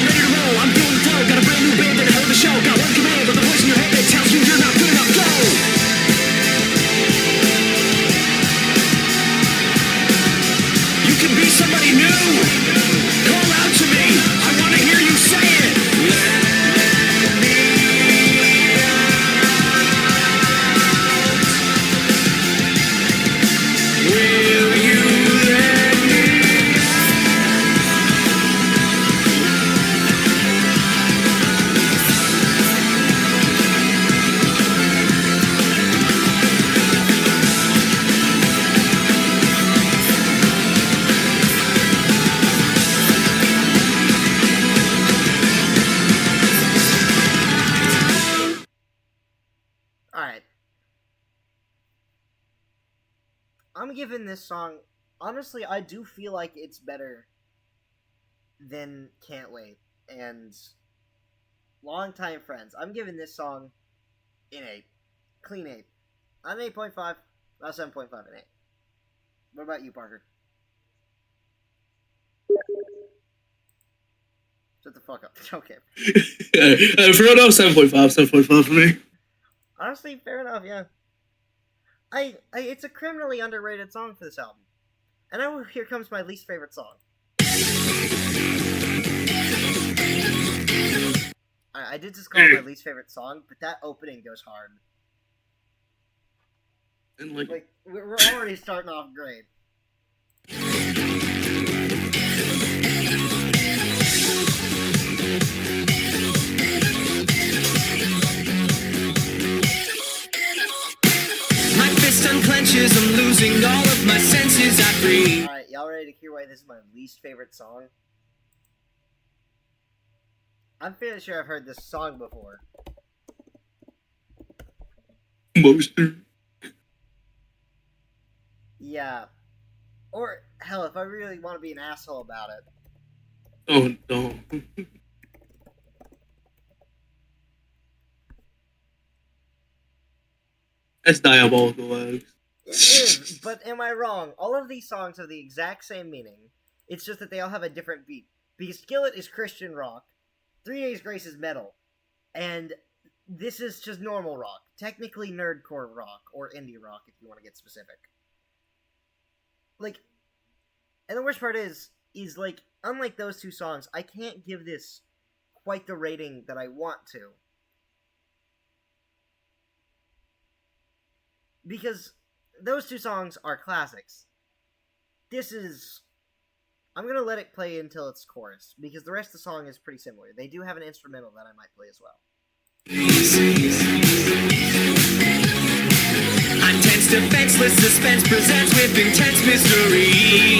ready to roll, I'm feeling the flow. Got a brand new band and a hell of a show. Got one command, but the voice in your head that tells you you're not good enough. Go! You can be somebody new. Call out to me. I want to hear you say it. Let me out. Will you let me Alright. I'm giving this song... Honestly, I do feel like it's better than Can't Wait and Longtime Friends. I'm giving this song an 8. Clean 8. Not an 8.5, not 7.5, an 8. What about you, Parker? Shut the fuck up. Okay. For real, no, 7.5 for me. Honestly, fair enough, yeah. It's a criminally underrated song for this album. And now here comes my least favorite song. I did just call it my least favorite song, but that opening goes hard. And Like, we're already starting off great. My fist unclenches, I'm losing all of my senses, I breathe. Alright, y'all ready to hear why this is my least favorite song? I'm fairly sure I've heard this song before. Monster. Yeah. Or, hell, if I really want to be an asshole about it. Oh no. That's diabolical, Alex. It is, but am I wrong? All of these songs have the exact same meaning. It's just that they all have a different beat. Because Skillet is Christian rock, 3 Days Grace is metal, and this is just normal rock. Technically nerdcore rock, or indie rock if you want to get specific. Like, and the worst part is like, unlike those two songs, I can't give this quite the rating that I want to. Because those two songs are classics. This is... I'm gonna let it play until it's chorus, because the rest of the song is pretty similar. They do have an instrumental that I might play as well. I'm tense, defenseless, suspense presents with intense mystery.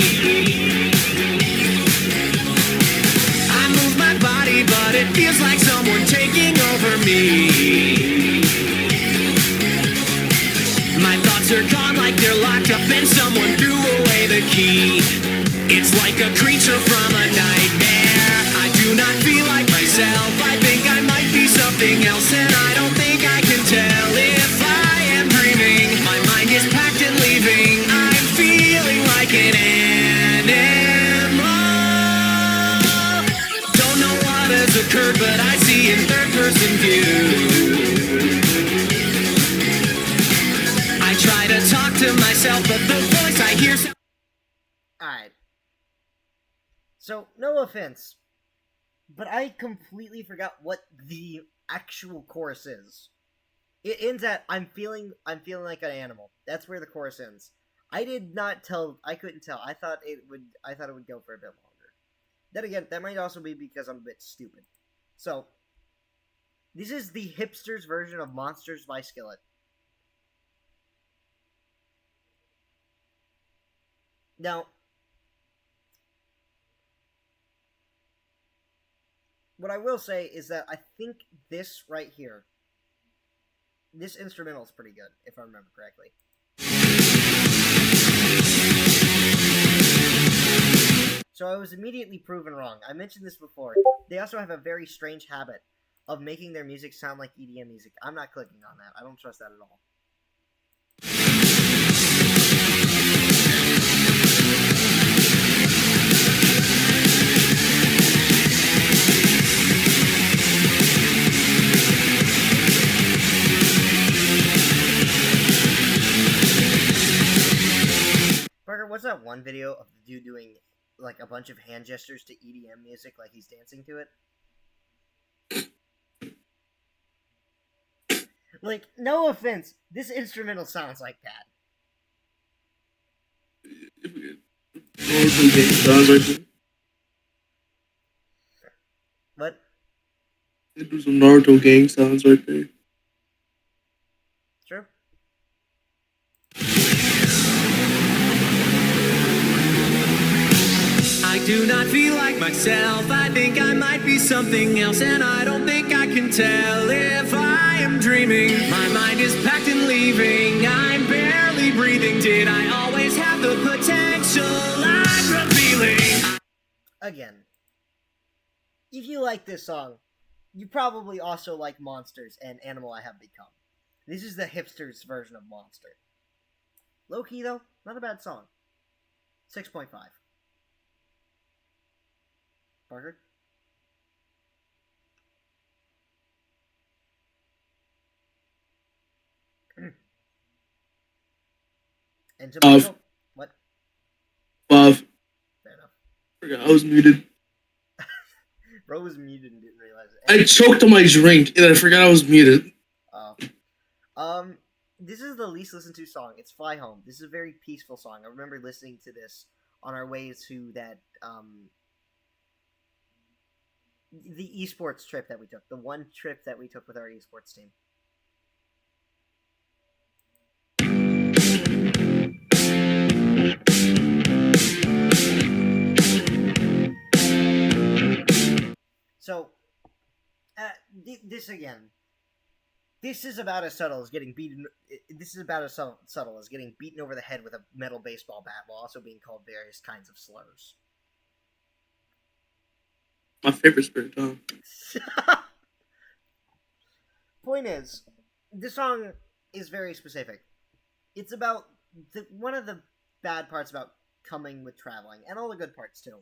I move my body, but it feels like someone taking over me. key. It's like a creature from a nightmare. I do not feel like myself. I think I might be something else, and I don't think I can tell if I am dreaming. My mind is packed and leaving. I'm feeling like an animal. Don't know what has occurred, but I see in third-person view. I try to talk to myself, but the voice I hear. Alright. So, no offense, but I completely forgot what the actual chorus is. It ends at I'm feeling like an animal. That's where the chorus ends. I couldn't tell. I thought it would go for a bit longer. Then again, that might also be because I'm a bit stupid. So, this is the hipsters version of Monsters by Skillet. Now, what I will say is that I think this right here, this instrumental is pretty good, if I remember correctly. So I was immediately proven wrong. I mentioned this before. They also have a very strange habit of making their music sound like EDM music. I'm not clicking on that. I don't trust that at all. Parker, what's that one video of the dude doing like a bunch of hand gestures to EDM music like he's dancing to it? Like, no offense, this instrumental sounds like that. What? Do some Naruto gang sounds right there. True. I do not feel like myself. I think I might be something else, and I don't think I can tell if I am dreaming. My mind is packed and leaving. I'm barely breathing. Did I always have the potential I'm revealing? Again, if you like this song, you probably also like Monsters and Animal I Have Become. This is the hipsters version of Monster. Low key though, not a bad song. 6.5. Parker? And tomato? What? 5. Fair enough. Forgot I was muted. Bro was muted and didn't realize it. I choked on my drink and I forgot I was muted. Oh. This is the least listened to song. It's Fly Home. This is a very peaceful song. I remember listening to this on our way to that, the esports trip that we took. The one trip that we took with our esports team. So, this again. This is about as subtle as getting beaten. This is about as subtle as getting beaten over the head with a metal baseball bat while also being called various kinds of slurs. My favorite Spirit Tom. Point is, this song is very specific. It's about one of the bad parts about coming with traveling, and all the good parts too.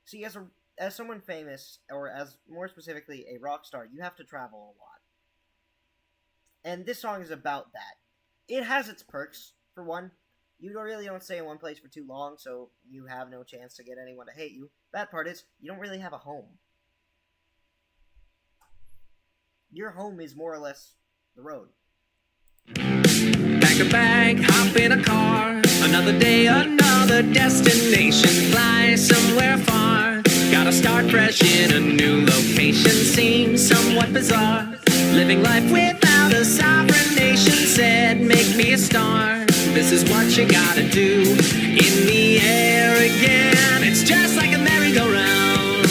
See, as someone famous, or as more specifically a rock star, you have to travel a lot. And this song is about that. It has its perks. For one, you really don't stay in one place for too long, so you have no chance to get anyone to hate you. Bad part is, you don't really have a home. Your home is more or less the road. Pack a bag, hop in a car. Another day, another destination. Fly somewhere far. Gotta start fresh in a new location. Seems somewhat bizarre. Living life without a sovereign nation. Said, make me a star. This is what you gotta do. In the air again. It's just like a merry-go-round.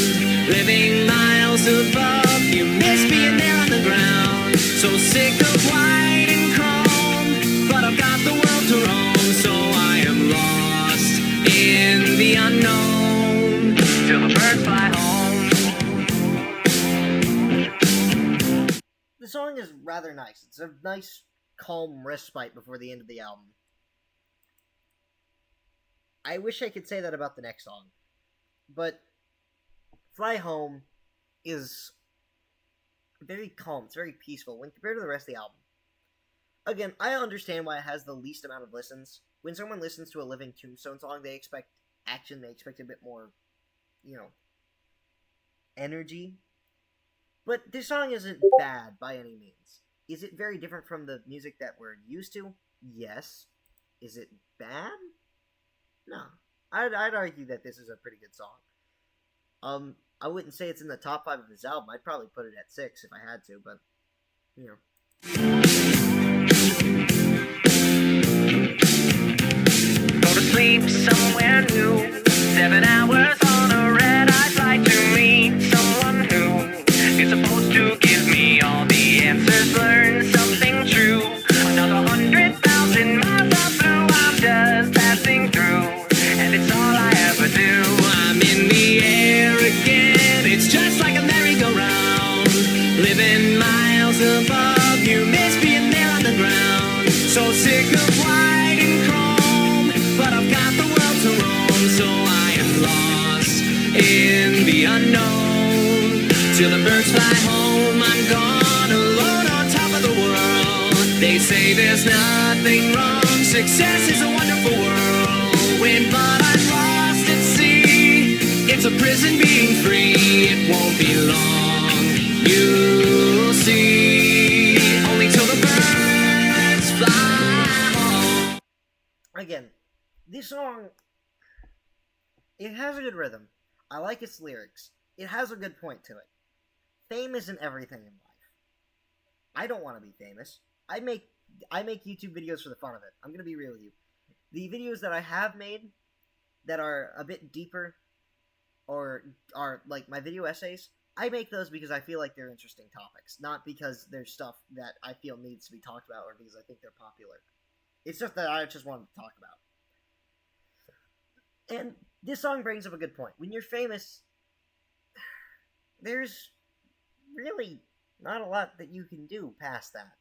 Living miles above. You miss being there on the ground. So sick of white and chrome. But I've got the world to roam. So I am lost in rather nice. It's a nice, calm respite before the end of the album. I wish I could say that about the next song, but Fly Home is very calm. It's very peaceful when compared to the rest of the album. Again, I understand why it has the least amount of listens. When someone listens to a Living Tombstone song, they expect action, they expect a bit more, energy. But this song isn't bad by any means. Is it very different from the music that we're used to? Yes. Is it bad? No. I'd argue that this is a pretty good song. I wouldn't say it's in the top 5 of his album. I'd probably put it at 6 if I had to, but, Go to sleep somewhere new. 7 hours on a red-eye flight to meet someone who is supposed to give me all the answers. Learn something true. Another 100,000 miles of blue I'm just passing through, and it's all I ever do. I'm in the air again. It's just like a merry-go-round, living miles above you. Miss being there on the ground. So sick of white and chrome, but I've got the world to roam. So I am lost in the unknown. Till the birds fly home, I'm gone alone on top of the world. They say there's nothing wrong. Success is a wonderful whirlwind, but I'm lost at sea. It's a prison being free. It won't be long, you'll see. Only till the birds fly home. Again, this song, it has a good rhythm. I like its lyrics. It has a good point to it. Fame isn't everything in life. I don't want to be famous. I make YouTube videos for the fun of it. I'm going to be real with you. The videos that I have made that are a bit deeper, or are like my video essays, I make those because I feel like they're interesting topics, not because there's stuff that I feel needs to be talked about or because I think they're popular. It's just that I just wanted to talk about. And this song brings up a good point. When you're famous, there's really not a lot that you can do past that.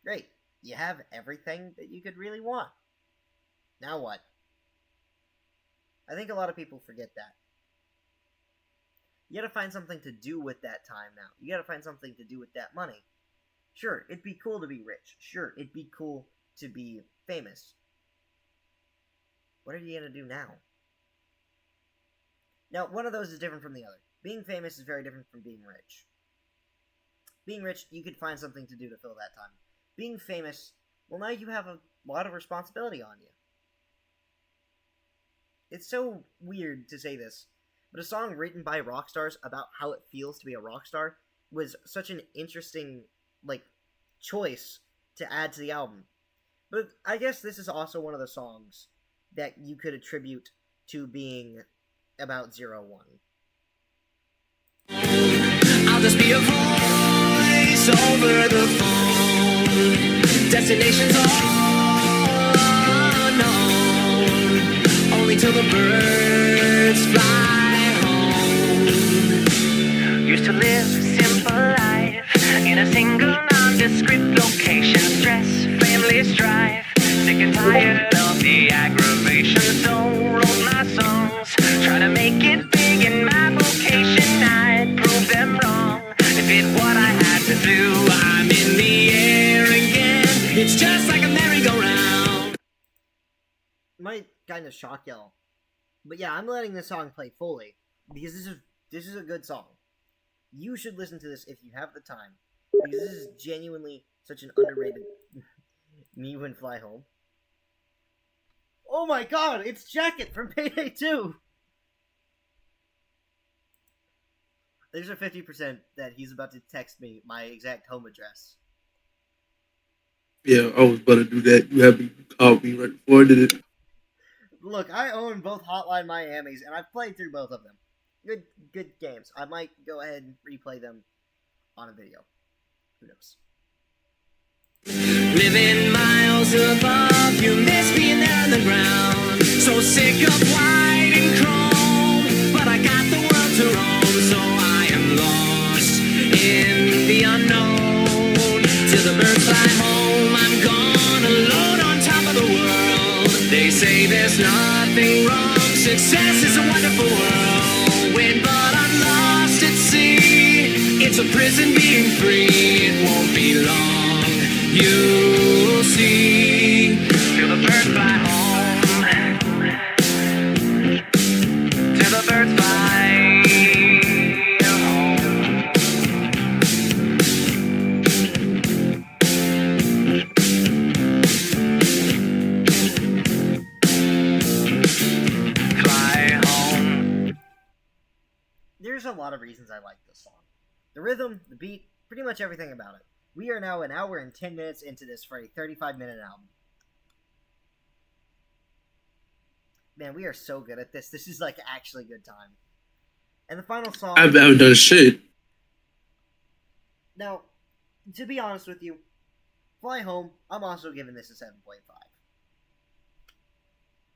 Great. You have everything that you could really want. Now what? I think a lot of people forget that. You gotta find something to do with that time now. You gotta find something to do with that money. Sure, it'd be cool to be rich. Sure, it'd be cool to be famous. What are you gonna do now? Now, one of those is different from the other. Being famous is very different from being rich. Being rich, you could find something to do to fill that time. Being famous, well, now you have a lot of responsibility on you. It's so weird to say this, but a song written by rock stars about how it feels to be a rock star was such an interesting, choice to add to the album. But I guess this is also one of the songs that you could attribute to being about 01. I'll just be a voice over the phone. Destinations unknown. Only till the birds fly home. Used to live simple life in a single nondescript location. Stress, family strife. Sick and tired of the aggravation. So wrote my songs, try to make it big in my vocation. I'd prove them wrong if it what I had to do. I'm in the air again. It's just like a merry-go-round. Might kind of shock y'all, but yeah, I'm letting this song play fully because this is a good song. You should listen to this if you have the time, because this is genuinely such an underrated. Me When Fly Home. Oh my god, it's Jacket from Payday 2! There's a 50% that he's about to text me my exact home address. Yeah, I was about to do that. You had me call me right before I did it. Look, I own both Hotline Miamis, and I've played through both of them. Good games. I might go ahead and replay them on a video. Who knows? Living miles above you, miss being there on the ground. So sick of white and chrome, but I got the world to roam. So I am lost in the unknown. There's nothing wrong. Success is a wonderful whirlwind, but I'm lost at sea. It's a prison being free. It won't be long. You'll see. Feel the birds fly home. Till the birds fly home. There's a lot of reasons I like this song. The rhythm, the beat, pretty much everything about it. We are now an hour and 10 minutes into this for a 35-minute album. Man, we are so good at this. This is like actually good time. And the final song... I've never done shit. Now, to be honest with you, Fly Home, I'm also giving this a 7.5.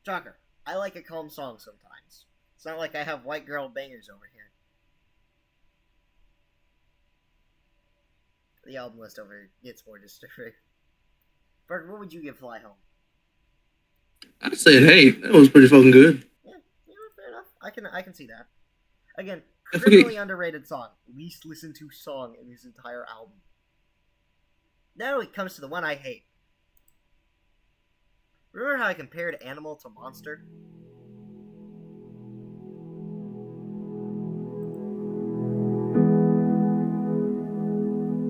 Shocker. I like a calm song sometimes. It's not like I have white girl bangers over here. The album list over here gets more disturbing. Berg, what would you give Fly Home? I'd say an 8. That was pretty fucking good. Yeah, fair enough. I can see that. Again, I criminally forget- underrated song. Least listened to song in this entire album. Now it comes to the one I hate. Remember how I compared Animal to Monster?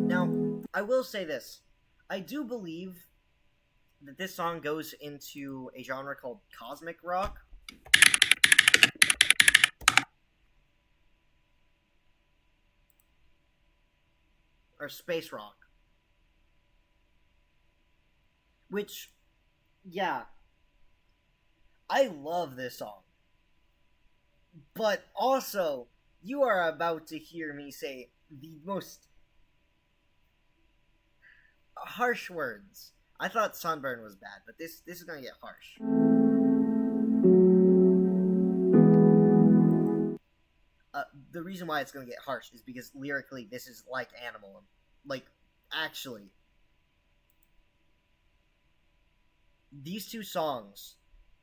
Now, I will say this. I do believe that this song goes into a genre called cosmic rock. Or space rock. Which, yeah. I love this song. But also, you are about to hear me say the most harsh words. I thought Sunburn was bad, but this is gonna get harsh. The reason why it's gonna get harsh is because lyrically this is like Animal. Like, actually. These two songs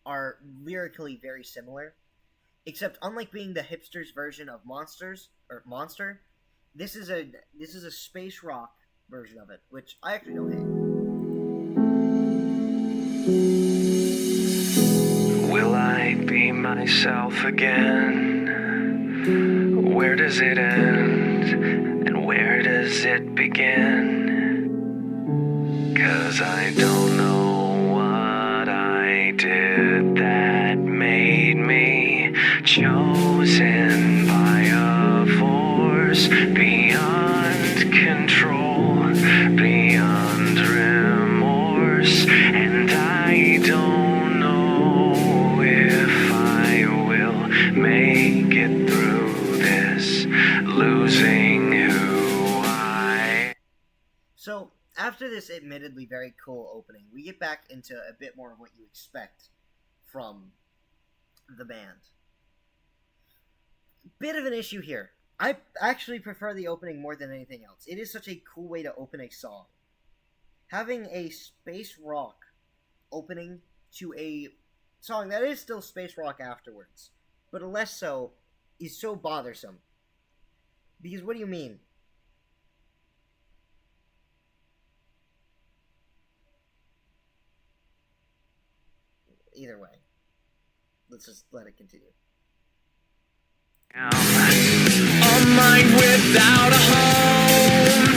are lyrically very similar, except unlike being the hipsters' version of Monster, this is a space rock version of it, which I actually don't hate. Will I be myself again? Where does it end? And where does it begin? 'Cause I don't know what I did that made me chosen by a force beyond control, beyond remorse, and I don't know if I will make it through this, losing who I... So, after this admittedly very cool opening, we get back into a bit more of what you expect from the band. Bit of an issue here. I actually prefer the opening more than anything else. It is such a cool way to open a song. Having a space rock opening to a song that is still space rock afterwards, but less so, is so bothersome. Because what do you mean? Either way, let's just let it continue. A mind without a home,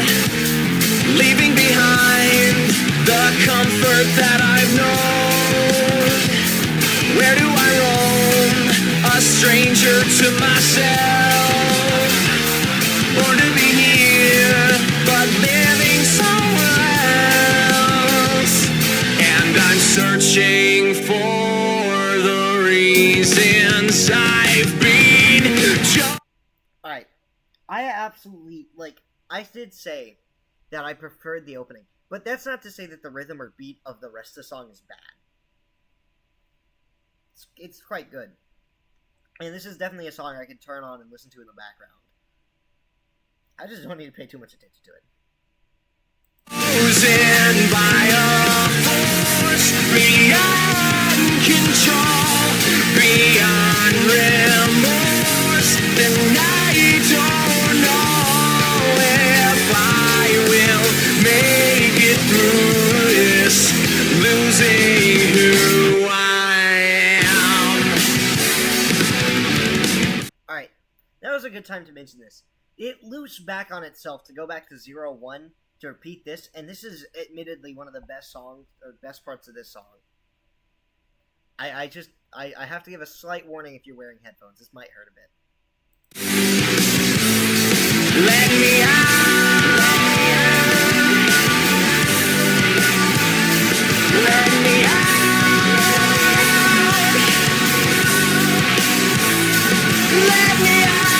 leaving behind the comfort that I've known. Where do I roam? A stranger to myself, born to be here, but living somewhere else. And I'm searching for the reasons I've been. Alright, I absolutely, I did say that I preferred the opening, but that's not to say that the rhythm or beat of the rest of the song is bad. It's quite good. And this is definitely a song I can turn on and listen to in the background. I just don't need to pay too much attention to it. Chosen by a force beyond control. control, beyond remorse. Then I don't know if I will make it through this, losing who I am. Alright, that was a good time to mention this. It loops back on itself to go back to 0-1 to repeat this, and this is admittedly one of the best songs, or best parts of this song. I have to give a slight warning if you're wearing headphones. This might hurt a bit. Let me out. Let me out. Let me out.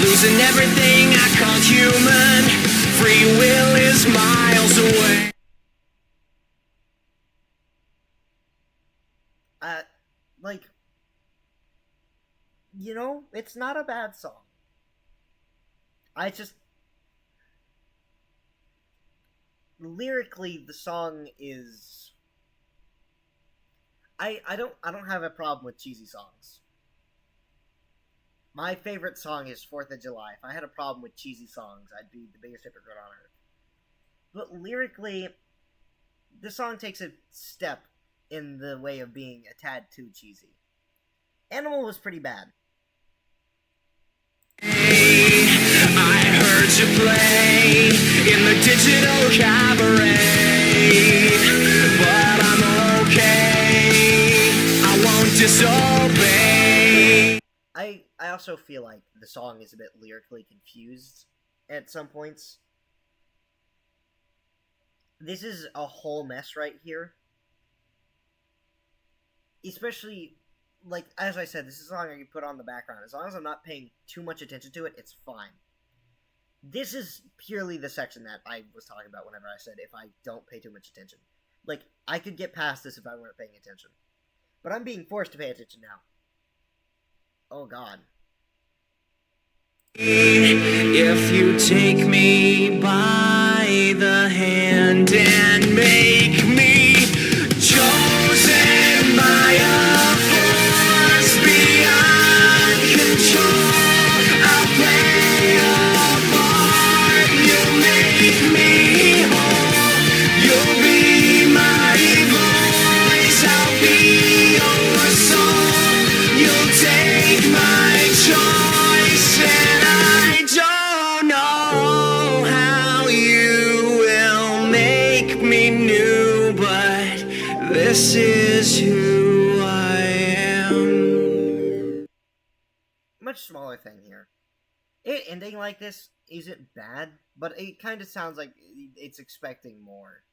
Losing everything I call human. Free will is miles away. Like, you know, it's not a bad song. Lyrically, the song is... I don't have a problem with cheesy songs. My favorite song is 4th of July. If I had a problem with cheesy songs, I'd be the biggest hypocrite on earth. But lyrically, this song takes a step in the way of being a tad too cheesy. Animal was pretty bad. I heard you play in the digital cabaret, but I'm okay. I won't disobey. I also feel like the song is a bit lyrically confused at some points. This is a whole mess right here. Especially, like, as I said, this is a song I can put on the background. As long as I'm not paying too much attention to it, it's fine. This is purely the section that I was talking about whenever I said if I don't pay too much attention. Like, I could get past this if I weren't paying attention. But I'm being forced to pay attention now. Oh, God. If you take me by the hand and make me chosen by a force beyond control, I'll play a part. You'll make me whole. You'll be my voice. I'll be your soul. You'll take my choice, and I don't know how you will make me new, but this is who I am. Much smaller thing here. It ending like this isn't bad, but it kind of sounds like it's expecting more.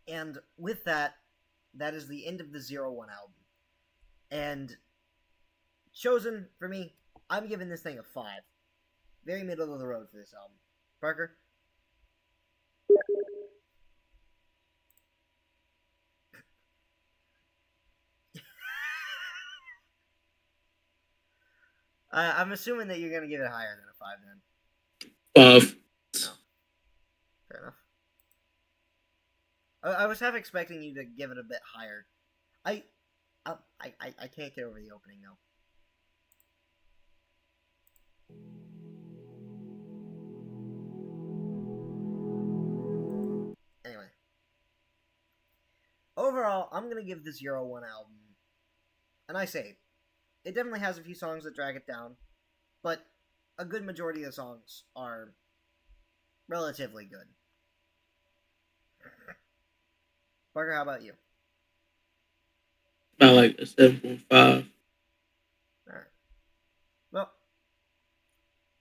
And with that, that is the end of the 0-1 album. And chosen for me, I'm giving this thing a 5. Very middle of the road for this album. Parker? I'm assuming that you're going to give it higher than a 5 then. No. Fair enough. I was half expecting you to give it a bit higher. I can't get over the opening though. Anyway. Overall, I'm gonna give the 0-1 album, and I say, it definitely has a few songs that drag it down, but a good majority of the songs are relatively good. Parker, how about you? About like a 7.5. Alright. Well,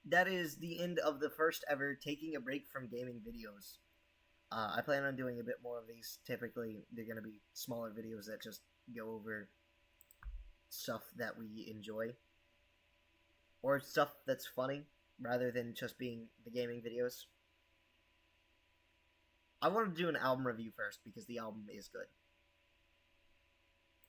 that is the end of the first ever taking a break from gaming videos. I plan on doing a bit more of these. Typically, they're going to be smaller videos that just go over stuff that we enjoy. Or stuff that's funny, rather than just being the gaming videos. I want to do an album review first, because the album is good.